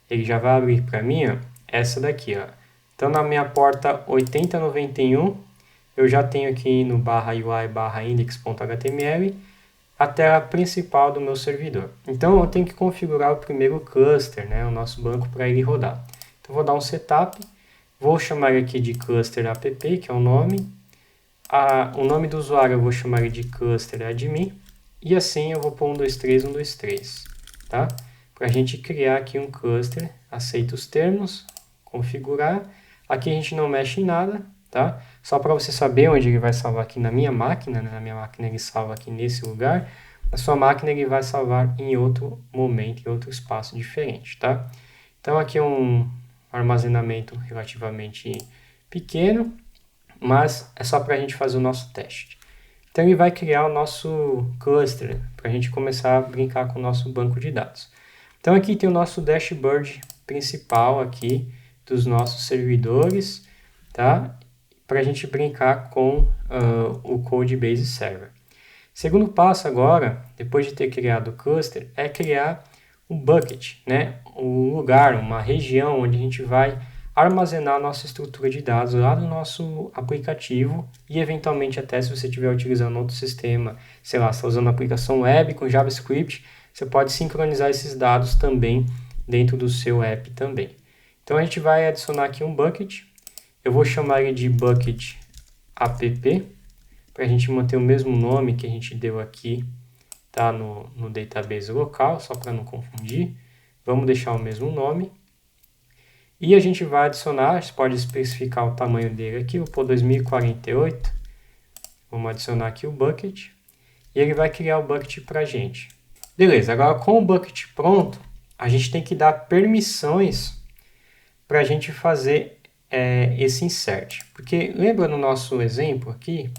Ele já vai abrir para mim, ó, essa daqui, ó. Então na minha porta 8091, eu já tenho aqui no /ui/index.html a tela principal do meu servidor. Então eu tenho que configurar o primeiro cluster, né, o nosso banco, para ele rodar. Então vou dar um setup, vou chamar aqui de cluster app, que é o nome. O nome do usuário eu vou chamar de cluster admin. E assim eu vou pôr 123, 123, tá? Para a gente criar aqui um cluster, aceita os termos, configurar. Aqui a gente não mexe em nada, tá? Só para você saber onde ele vai salvar aqui na minha máquina, né? Na minha máquina ele salva aqui nesse lugar, na sua máquina ele vai salvar em outro momento, em outro espaço diferente, tá? Então aqui é um armazenamento relativamente pequeno, mas é só para a gente fazer o nosso teste. Então ele vai criar o nosso cluster, para a gente começar a brincar com o nosso banco de dados. Então aqui tem o nosso dashboard principal aqui dos nossos servidores, tá? Para a gente brincar com o Codebase Server. Segundo passo agora, depois de ter criado o cluster, é criar um bucket, né? Um lugar, uma região onde a gente vai armazenar a nossa estrutura de dados lá no nosso aplicativo e eventualmente até se você estiver utilizando outro sistema, sei lá, você está usando uma aplicação web com JavaScript, você pode sincronizar esses dados também dentro do seu app também. Então a gente vai adicionar aqui um bucket. Eu vou chamar ele de bucket app, para a gente manter o mesmo nome que a gente deu aqui, tá, no database local, só para não confundir. Vamos deixar o mesmo nome. E a gente vai adicionar, você pode especificar o tamanho dele aqui, vou pôr 2048. Vamos adicionar aqui o bucket. E ele vai criar o bucket para a gente. Beleza, agora com o bucket pronto, a gente tem que dar permissões para a gente fazer esse insert. Porque lembra no nosso exemplo aqui?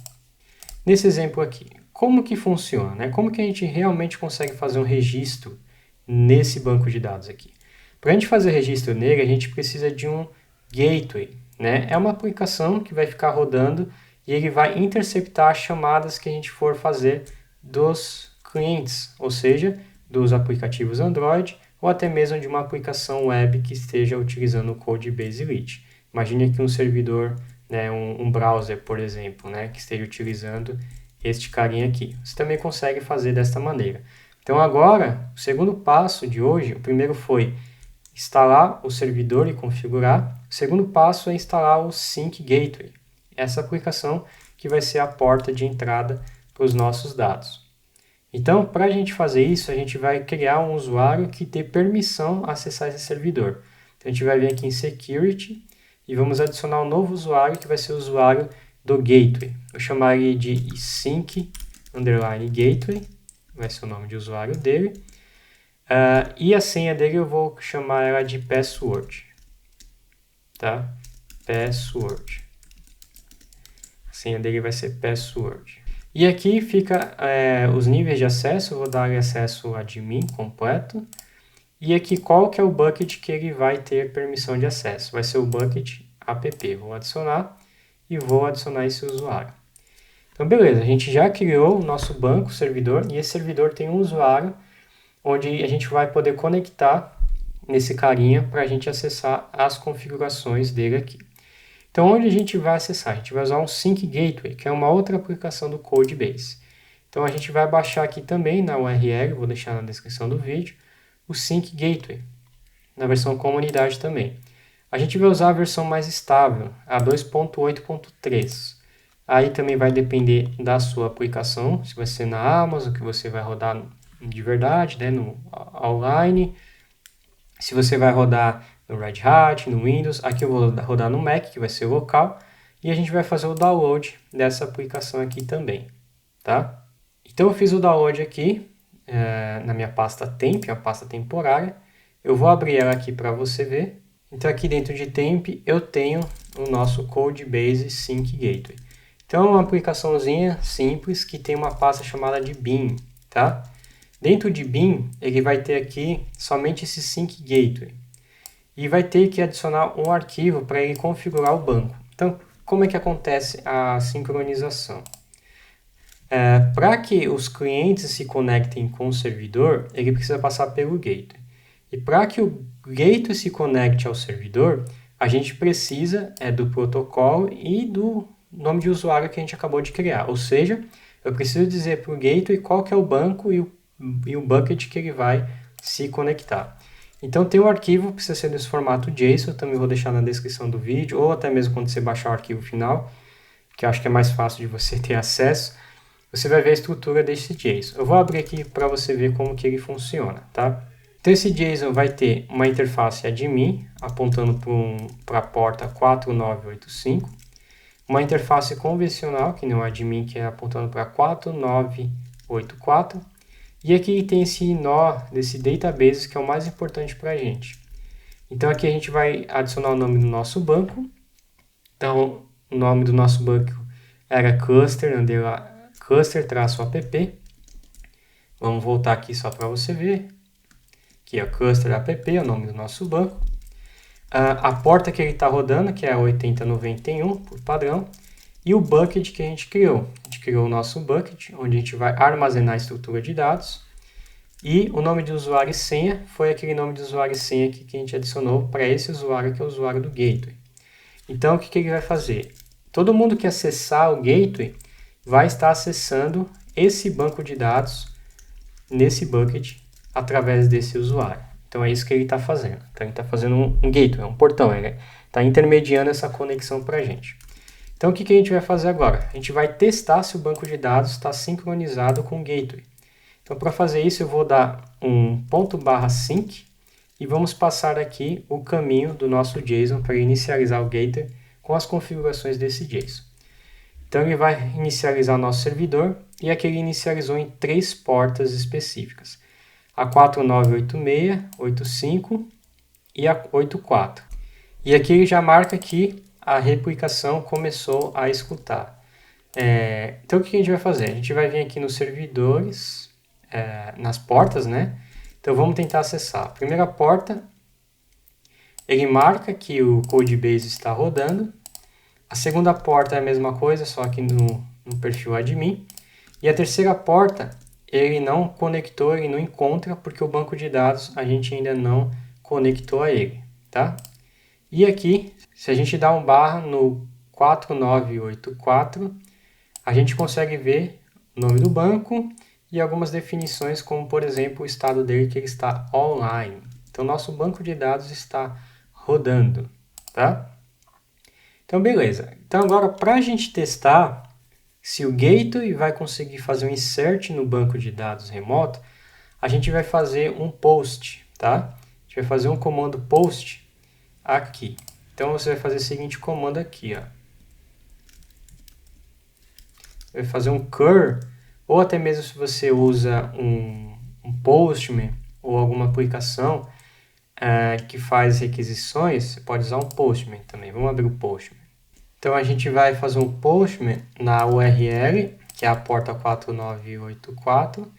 Nesse exemplo aqui, como que funciona, né? Como que a gente realmente consegue fazer um registro nesse banco de dados aqui? Para a gente fazer registro nele, a gente precisa de um gateway, né? É uma aplicação que vai ficar rodando e ele vai interceptar as chamadas que a gente for fazer dos clientes, ou seja, dos aplicativos Android ou até mesmo de uma aplicação web que esteja utilizando o Codebase Elite. Imagine aqui um servidor, né, um browser, por exemplo, né, que esteja utilizando este carinha aqui. Você também consegue fazer desta maneira. Então agora, o segundo passo de hoje, o primeiro foi instalar o servidor e configurar. O segundo passo é instalar o Sync Gateway, essa aplicação que vai ser a porta de entrada para os nossos dados. Então, para a gente fazer isso, a gente vai criar um usuário que dê permissão a acessar esse servidor. Então, a gente vai vir aqui em Security e vamos adicionar um novo usuário que vai ser o usuário do Gateway. Vou chamar ele de sync_gateway, vai ser o nome de usuário dele. E a senha dele eu vou chamar ela de password, tá? Password. A senha dele vai ser password. E aqui fica os níveis de acesso, eu vou dar acesso admin completo. E aqui qual que é o bucket que ele vai ter permissão de acesso? Vai ser o bucket app. Vou adicionar e vou adicionar esse usuário. Então beleza, a gente já criou o nosso banco, servidor, e esse servidor tem um usuário onde a gente vai poder conectar nesse carinha para a gente acessar as configurações dele aqui. Então, onde a gente vai acessar? A gente vai usar um Sync Gateway, que é uma outra aplicação do Codebase. Então, a gente vai baixar aqui também na URL, vou deixar na descrição do vídeo, o Sync Gateway, na versão comunidade também. A gente vai usar a versão mais estável, a 2.8.3. Aí também vai depender da sua aplicação, se vai ser na Amazon, que você vai rodar de verdade, né, no online. Se você vai rodar no Red Hat, no Windows, aqui eu vou rodar no Mac, que vai ser local, e a gente vai fazer o download dessa aplicação aqui também, tá? Então eu fiz o download aqui na minha pasta temp, a pasta temporária. Eu vou abrir ela aqui para você ver. Então aqui dentro de temp eu tenho o nosso Codebase Sync Gateway. Então é uma aplicaçãozinha simples que tem uma pasta chamada de bin, tá? Dentro de bin ele vai ter aqui somente esse Sync Gateway. E vai ter que adicionar um arquivo para ele configurar o banco. Então, como é que acontece a sincronização? Para que os clientes se conectem com o servidor, ele precisa passar pelo gateway. E para que o gateway se conecte ao servidor, a gente precisa do protocolo e do nome de usuário que a gente acabou de criar. Ou seja, eu preciso dizer para o gateway qual que é o banco e o bucket que ele vai se conectar. Então tem um arquivo, precisa ser nesse formato JSON, eu também vou deixar na descrição do vídeo, ou até mesmo quando você baixar o arquivo final, que eu acho que é mais fácil de você ter acesso, você vai ver a estrutura desse JSON. Eu vou abrir aqui para você ver como que ele funciona, tá? Então esse JSON vai ter uma interface admin, apontando para a porta 4985, uma interface convencional, que não é admin, que é apontando para 4984, e aqui tem esse nó desse database que é o mais importante para a gente. Então aqui a gente vai adicionar o nome do nosso banco. Então o nome do nosso banco era cluster-app. Vamos voltar aqui só para você ver. Aqui é cluster app, é o nome do nosso banco. A porta que ele está rodando, que é a 8091 por padrão. E o bucket que a gente criou. A gente criou o nosso bucket, onde a gente vai armazenar a estrutura de dados. E o nome de usuário e senha foi aquele nome de usuário e senha que a gente adicionou para esse usuário, que é o usuário do gateway. Então, o que ele vai fazer? Todo mundo que acessar o gateway vai estar acessando esse banco de dados nesse bucket através desse usuário. Então, é isso que ele está fazendo. Então, ele está fazendo um gateway, um portão. Ele está intermediando essa conexão para a gente. Então, o que a gente vai fazer agora? A gente vai testar se o banco de dados está sincronizado com o gateway. Então, para fazer isso, eu vou dar um /sync e vamos passar aqui o caminho do nosso JSON para inicializar o gateway com as configurações desse JSON. Então, ele vai inicializar o nosso servidor e aqui ele inicializou em 3 portas específicas. A 4986, 85 e a 84. E aqui ele já marca que a replicação começou a escutar. Então, o que a gente vai fazer? A gente vai vir aqui nos servidores, nas portas, né? Então, vamos tentar acessar. A primeira porta, ele marca que o Codebase está rodando. A segunda porta é a mesma coisa, só que no perfil admin. E a terceira porta, ele não conectou, ele não encontra, porque o banco de dados a gente ainda não conectou a ele, tá? E aqui, se a gente dá um barra no 4984, a gente consegue ver o nome do banco e algumas definições, como por exemplo o estado dele, que ele está online. Então, nosso banco de dados está rodando, tá? Então, beleza. Então, agora, para a gente testar se o gateway vai conseguir fazer um insert no banco de dados remoto, a gente vai fazer um post, tá? A gente vai fazer um comando post aqui. Então, você vai fazer o seguinte comando aqui, ó. Vai fazer um cur, ou até mesmo se você usa um Postman ou alguma aplicação que faz requisições, você pode usar um Postman também. Vamos abrir o Postman. Então, a gente vai fazer um Postman na URL, que é a porta 4984,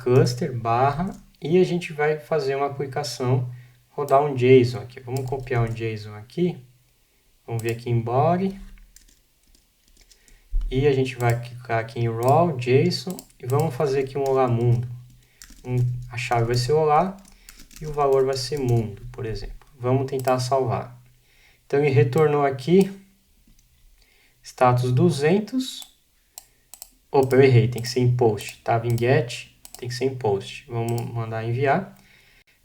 /cluster, e a gente vai fazer uma aplicação, rodar um JSON aqui. Vamos copiar um JSON aqui. Vamos vir aqui em Body. E a gente vai clicar aqui em Raw, JSON, e vamos fazer aqui um Olá Mundo. A chave vai ser Olá e o valor vai ser Mundo, por exemplo. Vamos tentar salvar. Então, ele retornou aqui, status 200. Opa, eu errei, tem que ser em post. Estava em get, tem que ser em post. Vamos mandar enviar.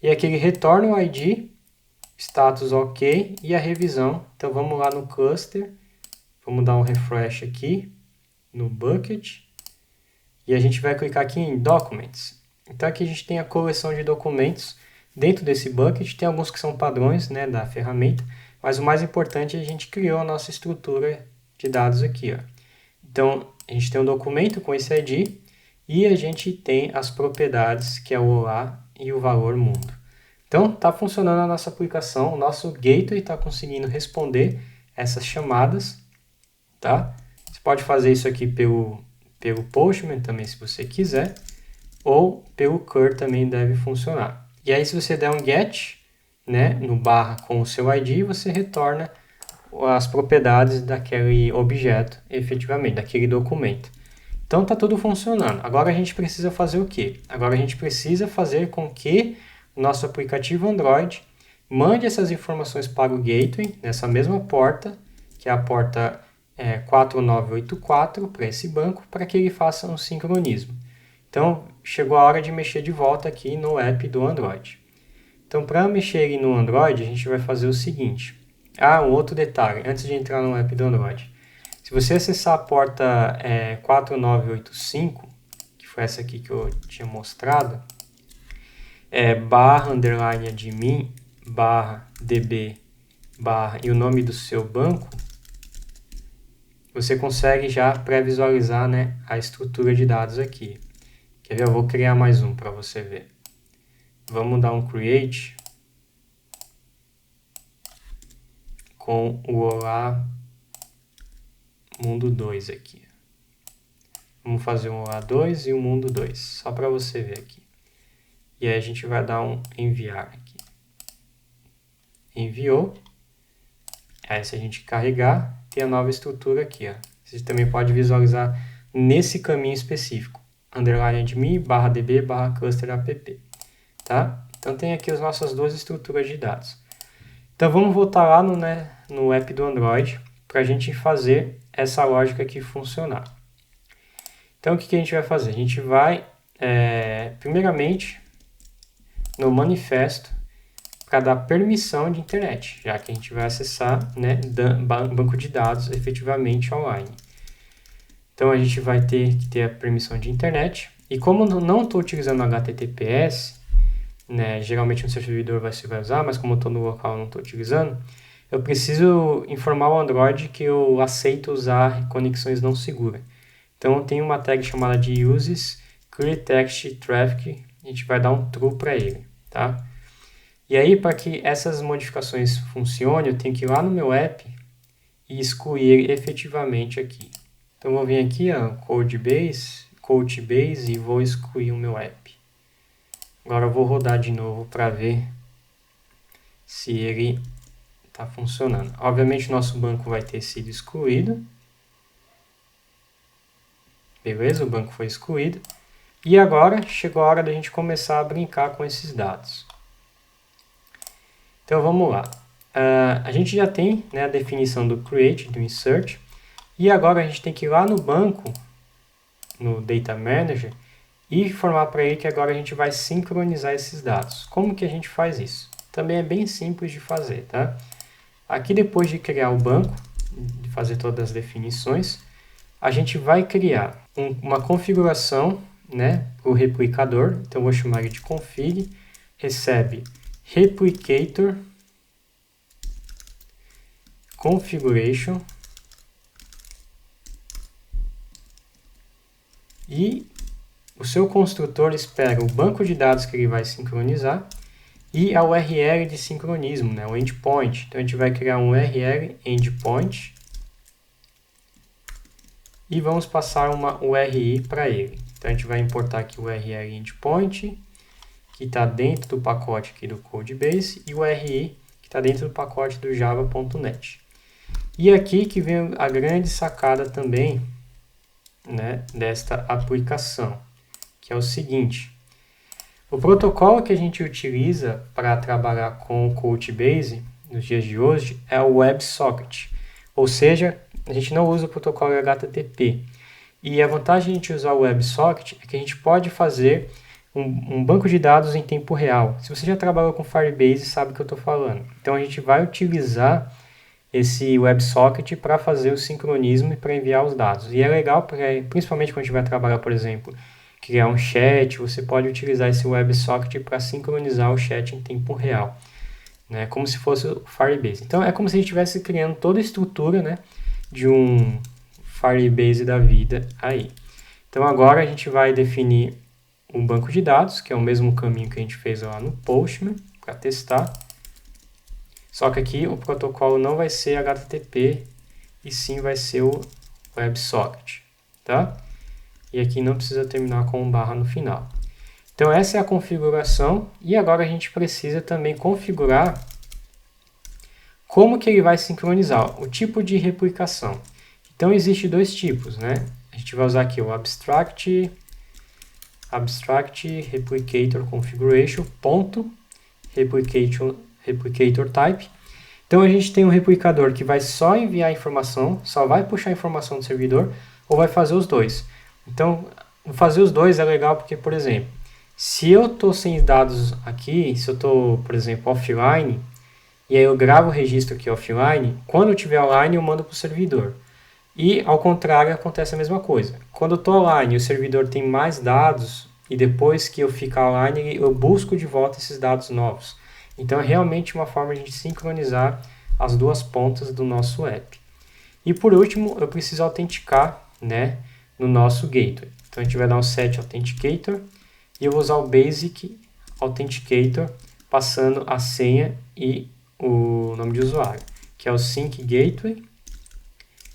E aqui ele retorna o ID, status ok, e a revisão. Então, vamos lá no cluster, vamos dar um refresh aqui, no bucket, e a gente vai clicar aqui em Documents. Então aqui a gente tem a coleção de documentos. Dentro desse bucket tem alguns que são padrões, né, da ferramenta, mas o mais importante é a gente criou a nossa estrutura de dados aqui. Ó. Então a gente tem um documento com esse ID e a gente tem as propriedades, que é o olá e o valor mundo. Então está funcionando a nossa aplicação, o nosso gateway está conseguindo responder essas chamadas. Tá? Você pode fazer isso aqui pelo Postman também, se você quiser, ou pelo cur também deve funcionar. E aí, se você der um get, né, no barra com o seu ID, você retorna as propriedades daquele objeto, efetivamente, daquele documento. Então, está tudo funcionando. Agora a gente precisa fazer o quê? Agora a gente precisa fazer com que o nosso aplicativo Android mande essas informações para o gateway, nessa mesma porta, que é a porta 4984, para esse banco, para que ele faça um sincronismo. Então, chegou a hora de mexer de volta aqui no app do Android. Então, para mexer ele no Android, a gente vai fazer o seguinte. Um outro detalhe, antes de entrar no app do Android. Se você acessar a porta 4985, que foi essa aqui que eu tinha mostrado, /admin, /db, e o nome do seu banco, você consegue já pré-visualizar, né, a estrutura de dados aqui. Quer ver? Eu vou criar mais um para você ver. Vamos dar um create com o olá mundo 2 aqui. Vamos fazer um olá 2 e um mundo 2, só para você ver aqui. E aí a gente vai dar um enviar aqui. Enviou. Aí se a gente carregar, tem a nova estrutura aqui. Ó. Você também pode visualizar nesse caminho específico. _admin, /db, /cluster app. Tá? Então tem aqui as nossas duas estruturas de dados. Então vamos voltar lá no app do Android para a gente fazer essa lógica aqui funcionar. Então o que a gente vai fazer? A gente vai, primeiramente, no manifesto, para dar permissão de internet, já que a gente vai acessar, né, banco de dados efetivamente online. Então a gente vai ter que ter a permissão de internet. E como eu não estou utilizando HTTPS, né, geralmente no seu servidor você vai usar, mas como eu estou no local e não estou utilizando, eu preciso informar o Android que eu aceito usar conexões não seguras. Então eu tenho uma tag chamada de uses clear text traffic, a gente vai dar um true para ele, tá? E aí, para que essas modificações funcionem, eu tenho que ir lá no meu app e excluir ele efetivamente aqui. Então, eu vou vir aqui, ó, Codebase, e vou excluir o meu app. Agora, eu vou rodar de novo para ver se ele está funcionando. Obviamente, nosso banco vai ter sido excluído. Beleza, o banco foi excluído. E agora, chegou a hora da gente começar a brincar com esses dados. Então vamos lá. A gente já tem, né, a definição do create, do insert, e agora a gente tem que ir lá no banco, no Data Manager, e informar para ele que agora a gente vai sincronizar esses dados. Como que a gente faz isso? Também é bem simples de fazer, tá? Aqui depois de criar o banco, de fazer todas as definições, a gente vai criar uma configuração, né, para o replicador. Então eu vou chamar ele de config, recebe replicator configuration e o seu construtor espera o banco de dados que ele vai sincronizar e a URL de sincronismo, né, o endpoint. Então a gente vai criar um URL endpoint e vamos passar uma URI para ele. Então a gente vai importar aqui o URL endpoint, que está dentro do pacote aqui do Codebase, e o URI, que está dentro do pacote do java.net. E aqui que vem a grande sacada também, né, desta aplicação, que é o seguinte. O protocolo que a gente utiliza para trabalhar com o Codebase nos dias de hoje é o WebSocket. Ou seja, a gente não usa o protocolo HTTP. E a vantagem de a gente usar o WebSocket é que a gente pode fazer um banco de dados em tempo real. Se você já trabalhou com Firebase, sabe o que eu estou falando. Então a gente vai utilizar esse WebSocket para fazer o sincronismo e para enviar os dados. E é legal, principalmente quando a gente vai trabalhar, por exemplo, criar um chat, você pode utilizar esse WebSocket para sincronizar o chat em tempo real, né? Como se fosse o Firebase. Então é como se a gente estivesse criando toda a estrutura, né, de um Firebase da vida aí. Então agora a gente vai definir um banco de dados, que é o mesmo caminho que a gente fez lá no Postman, para testar. Só que aqui o protocolo não vai ser HTTP, e sim vai ser o WebSocket, tá? E aqui não precisa terminar com um barra no final. Então essa é a configuração, e agora a gente precisa também configurar como que ele vai sincronizar, o tipo de replicação. Então existe dois tipos, né? A gente vai usar aqui o Abstract Replicator Configuration, replicator type. Então a gente tem um replicador que vai só enviar informação, só vai puxar informação do servidor, ou vai fazer os dois. Então, fazer os dois é legal porque, por exemplo, se eu estou sem dados aqui, se eu estou, por exemplo, offline, e aí eu gravo o registro aqui offline, quando eu estiver online eu mando para o servidor. E, ao contrário, acontece a mesma coisa. Quando eu estou online e o servidor tem mais dados, e depois que eu ficar online, eu busco de volta esses dados novos. Então, é realmente uma forma de sincronizar as duas pontas do nosso app. E, por último, eu preciso autenticar, né, no nosso gateway. Então, a gente vai dar um set authenticator, e eu vou usar o basic authenticator, passando a senha e o nome de usuário, que é o sync gateway,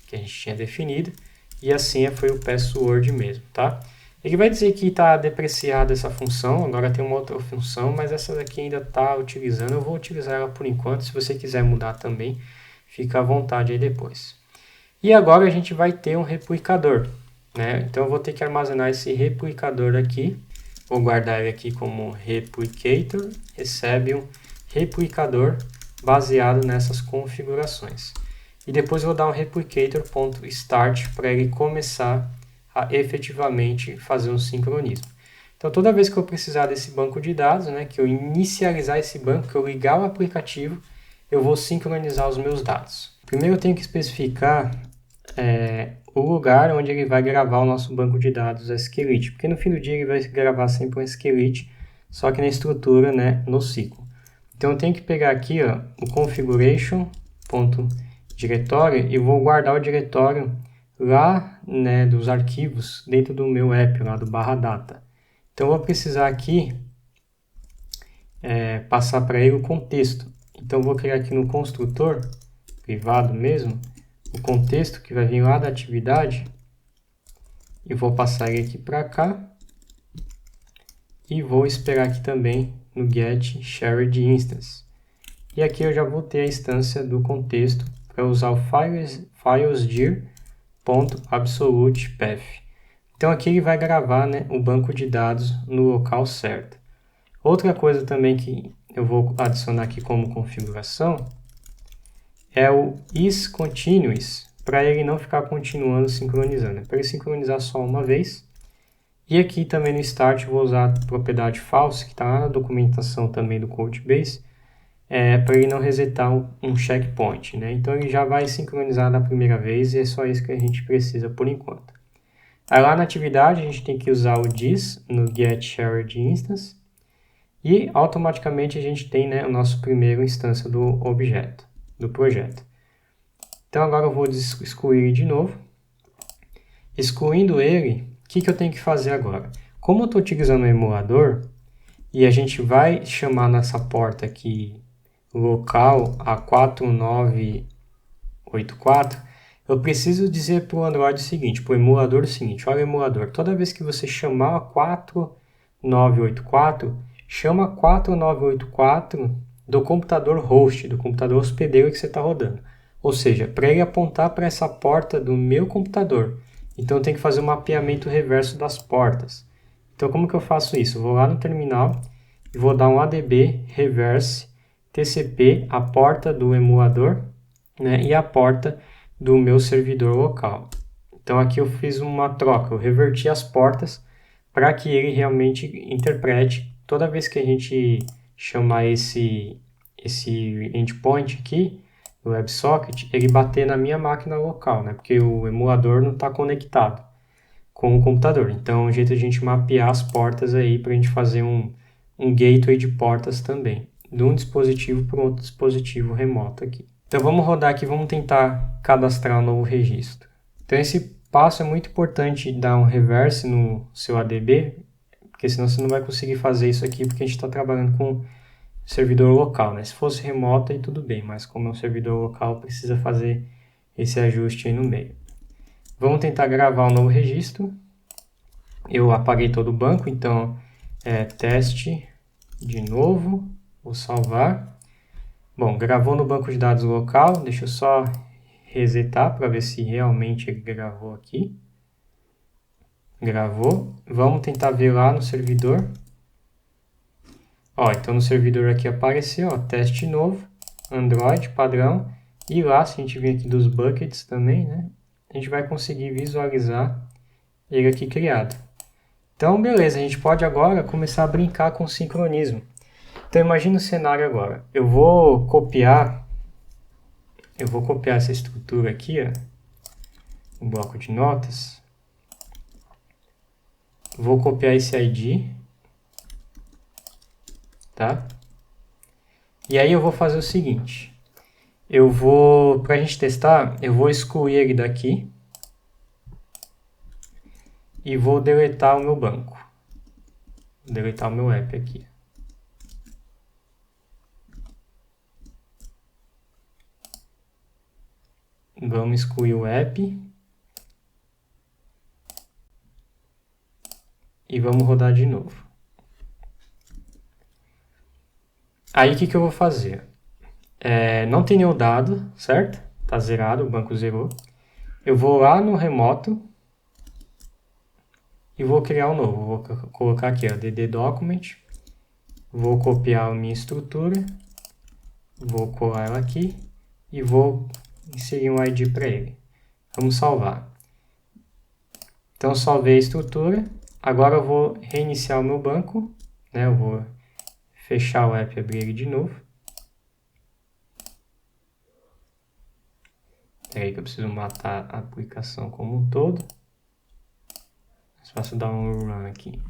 que a gente tinha definido, e a senha foi o password mesmo, tá? Ele vai dizer que está depreciada essa função, agora tem uma outra função, mas essa daqui ainda está utilizando, eu vou utilizar ela por enquanto, se você quiser mudar também, fica à vontade aí depois. E agora a gente vai ter um replicador, né? Então eu vou ter que armazenar esse replicador aqui, vou guardar ele aqui como replicator, recebe um replicador baseado nessas configurações. E depois eu vou dar um replicator.start para ele começar a efetivamente fazer um sincronismo. Então toda vez que eu precisar desse banco de dados, né, que eu inicializar esse banco, que eu ligar o aplicativo, eu vou sincronizar os meus dados. Primeiro eu tenho que especificar o lugar onde ele vai gravar o nosso banco de dados SQLite, porque no fim do dia ele vai gravar sempre um SQLite, só que na estrutura, né, no ciclo. Então eu tenho que pegar aqui, ó, o configuration.diretório e vou guardar o diretório lá, né, dos arquivos dentro do meu app, lá do /data. Então eu vou precisar aqui passar para ele o contexto. Então eu vou criar aqui no construtor privado mesmo, o contexto que vai vir lá da atividade, e vou passar ele aqui para cá, e vou esperar aqui também no get shared instance. E aqui eu já vou ter a instância do contexto para usar o filesdir.absolutePath. Então aqui ele vai gravar, né, o banco de dados no local certo. Outra coisa também que eu vou adicionar aqui como configuração é o isContinuous, para ele não ficar continuando sincronizando, para ele sincronizar só uma vez. E aqui também no start vou usar a propriedade false, que está lá na documentação também do Codebase, para ele não resetar um checkpoint, né? Então ele já vai sincronizar da primeira vez e é só isso que a gente precisa por enquanto. Aí lá na atividade a gente tem que usar o this no get shared instance e automaticamente a gente tem, né, o nosso primeiro instância do objeto, do projeto. Então agora eu vou excluir de novo. Excluindo ele, o que eu tenho que fazer agora? Como eu estou utilizando o emulador e a gente vai chamar nessa porta aqui local a 4984, eu preciso dizer para o Android o seguinte, para o emulador o seguinte, olha o emulador, toda vez que você chamar a 4984, chama 4984 do computador host, do computador hospedeiro que você está rodando. Ou seja, para ele apontar para essa porta do meu computador. Então eu tenho que fazer um mapeamento reverso das portas. Então como que eu faço isso? Eu vou lá no terminal e vou dar um adb reverse tcp a porta do emulador, né, e a porta do meu servidor local. Então aqui eu fiz uma troca, eu reverti as portas para que ele realmente interprete toda vez que a gente chamar esse endpoint aqui, o WebSocket, ele bater na minha máquina local, né? Porque o emulador não está conectado. com o computador. Então, é um jeito de a gente mapear as portas aí para a gente fazer um gateway de portas também, de um dispositivo para outro dispositivo remoto aqui. Então, vamos rodar aqui, vamos tentar cadastrar um novo registro. Então, esse passo é muito importante dar um reverse no seu ADB, porque senão você não vai conseguir fazer isso aqui, porque a gente está trabalhando com servidor local, né? Se fosse remoto, aí tudo bem, mas como é um servidor local, precisa fazer esse ajuste aí no meio. Vamos tentar gravar um novo registro. Eu apaguei todo o banco, então teste de novo, vou salvar. Bom, gravou no banco de dados local, deixa eu só resetar para ver se realmente ele gravou aqui. Gravou. Vamos tentar ver lá no servidor. Ó, então no servidor aqui apareceu, ó, teste novo, Android, padrão. E lá, se a gente vir aqui dos buckets também, né, a gente vai conseguir visualizar ele aqui criado. Então, beleza, a gente pode agora começar a brincar com o sincronismo. Então, imagina o cenário agora. Eu vou copiar essa estrutura aqui, ó, um bloco de notas. Vou copiar esse ID, tá? E aí eu vou fazer o seguinte. Para a gente testar, eu vou excluir ele daqui e vou deletar o meu banco. Vou deletar o meu app aqui. Vamos excluir o app. E vamos rodar de novo. Aí o que eu vou fazer? Não tem nenhum dado, certo? Tá zerado, o banco zerou. Eu vou lá no remoto e vou criar um novo. Vou colocar aqui, ó, dd document. Vou copiar a minha estrutura. Vou colar ela aqui e vou inserir um ID para ele. Vamos salvar. Então, salvei a estrutura. Agora eu vou reiniciar o meu banco, né? Eu vou fechar o app e abrir ele de novo. Espera aí que eu preciso matar a aplicação como um todo. É fácil dar um run aqui.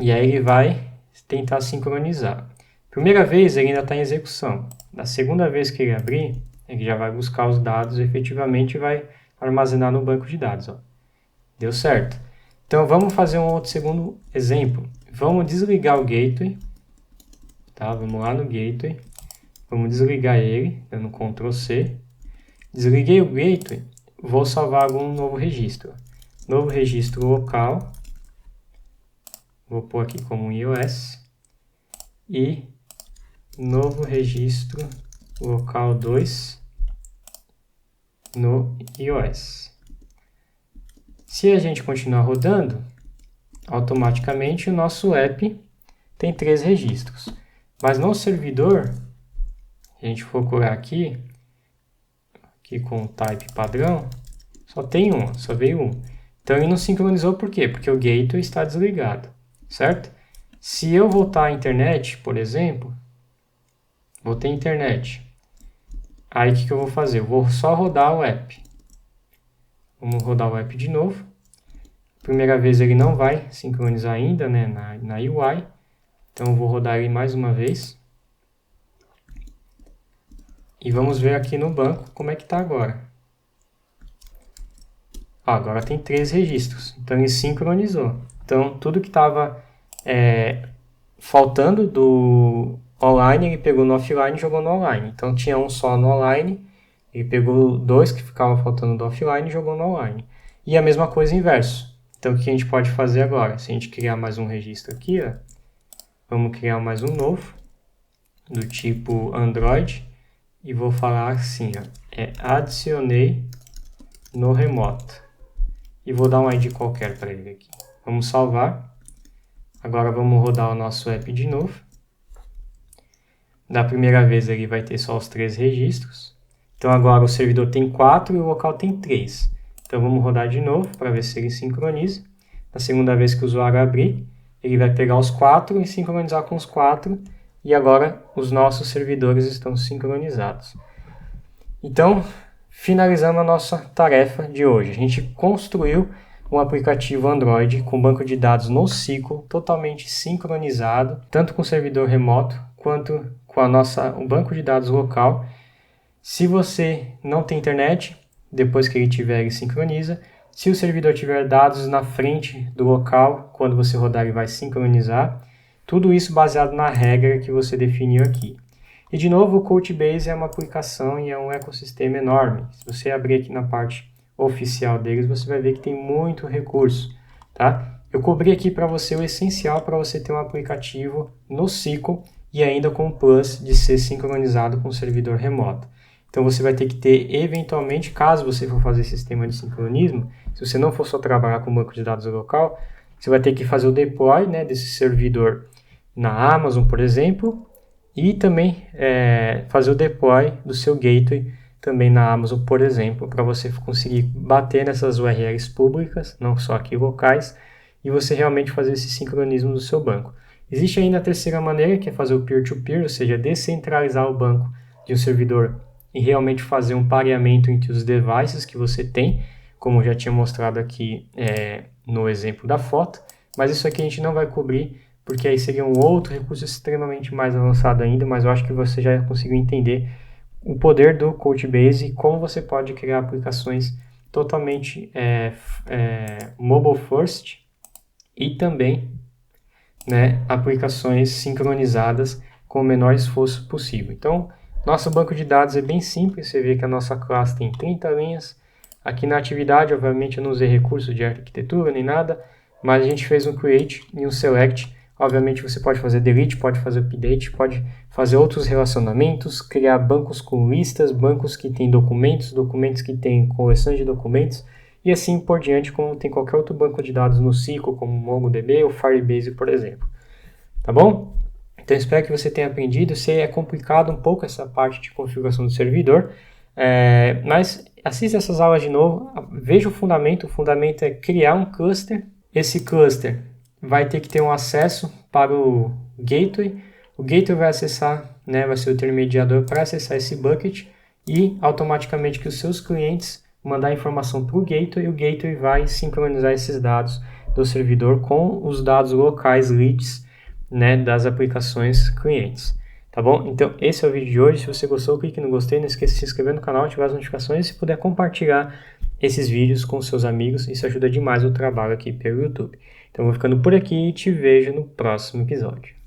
E aí ele vai tentar sincronizar. Primeira vez ele ainda está em execução. Da segunda vez que ele abrir, ele já vai buscar os dados efetivamente e vai armazenar no banco de dados. Ó. Deu certo. Então vamos fazer um outro segundo exemplo. Vamos desligar o gateway. Tá? Vamos lá no gateway. Vamos desligar ele, dando Ctrl C. Desliguei o gateway. Vou salvar algum novo registro. Novo registro local. Vou pôr aqui como iOS. E novo registro local 2 no iOS. Se a gente continuar rodando, automaticamente o nosso app tem 3 registros. Mas no servidor, se a gente for procurar aqui com o type padrão, só tem um, só veio um. Então ele não sincronizou por quê? Porque o gateway está desligado, certo? Se eu voltar à internet, por exemplo, vou ter internet. Aí o que eu vou fazer? Eu vou só rodar o app. Vamos rodar o app de novo. Primeira vez ele não vai sincronizar ainda, né, na UI. Então eu vou rodar ele mais uma vez. E vamos ver aqui no banco como é que está agora. Agora tem 3 registros. Então ele sincronizou. Então tudo que estava faltando do online, ele pegou no offline e jogou no online. Então tinha um só no online. Ele pegou 2 que ficavam faltando do offline e jogou no online. E a mesma coisa inverso. Então, o que a gente pode fazer agora? Se a gente criar mais um registro aqui, ó, vamos criar mais um novo, do tipo Android, e vou falar assim, ó, adicionei no remoto. E vou dar um ID qualquer para ele aqui. Vamos salvar. Agora vamos rodar o nosso app de novo. Da primeira vez ele vai ter só os 3 registros. Então agora o servidor tem 4 e o local tem 3. Então vamos rodar de novo para ver se ele sincroniza. Na segunda vez que o usuário abrir, ele vai pegar os 4 e sincronizar com os 4. E agora os nossos servidores estão sincronizados. Então, finalizando a nossa tarefa de hoje. A gente construiu um aplicativo Android com banco de dados NoSQL totalmente sincronizado, tanto com o servidor remoto quanto com o banco de dados local. Se você não tem internet, depois que ele tiver, ele sincroniza. Se o servidor tiver dados na frente do local, quando você rodar ele vai sincronizar. Tudo isso baseado na regra que você definiu aqui. E de novo, o Couchbase é uma aplicação e é um ecossistema enorme. Se você abrir aqui na parte oficial deles, você vai ver que tem muito recurso, tá? Eu cobri aqui para você o essencial para você ter um aplicativo NoSQL e ainda com o plus de ser sincronizado com o servidor remoto. Então você vai ter que ter, eventualmente, caso você for fazer sistema de sincronismo, se você não for só trabalhar com banco de dados local, você vai ter que fazer o deploy, né, desse servidor na Amazon, por exemplo, e também fazer o deploy do seu gateway também na Amazon, por exemplo, para você conseguir bater nessas URLs públicas, não só aqui locais, e você realmente fazer esse sincronismo do seu banco. Existe ainda a terceira maneira, que é fazer o peer-to-peer, ou seja, descentralizar o banco de um servidor e realmente fazer um pareamento entre os devices que você tem, como eu já tinha mostrado aqui no exemplo da foto, mas isso aqui a gente não vai cobrir, porque aí seria um outro recurso extremamente mais avançado ainda, mas eu acho que você já conseguiu entender o poder do Couchbase e como você pode criar aplicações totalmente mobile first e também, né, aplicações sincronizadas com o menor esforço possível. Então, nosso banco de dados é bem simples, você vê que a nossa classe tem 30 linhas. Aqui na atividade, obviamente, eu não usei recurso de arquitetura nem nada, mas a gente fez um create e um select. Obviamente você pode fazer delete, pode fazer update, pode fazer outros relacionamentos, criar bancos com listas, bancos que têm documentos, documentos que têm coleções de documentos, e assim por diante, como tem qualquer outro banco de dados no SQL, como o MongoDB ou Firebase, por exemplo. Tá bom? Então espero que você tenha aprendido. Sei, é complicado um pouco essa parte de configuração do servidor, mas assista essas aulas de novo, veja o fundamento é criar um cluster. Esse cluster vai ter que ter um acesso para o gateway vai acessar, né, vai ser o intermediador para acessar esse bucket e automaticamente que os seus clientes mandar informação para o gateway vai sincronizar esses dados do servidor com os dados locais leads, né, das aplicações clientes. Tá bom? Então esse é o vídeo de hoje. Se você gostou, clique no gostei, não esqueça de se inscrever no canal, ativar as notificações e se puder compartilhar esses vídeos com seus amigos, isso ajuda demais o trabalho aqui pelo YouTube. Então eu vou ficando por aqui e te vejo no próximo episódio.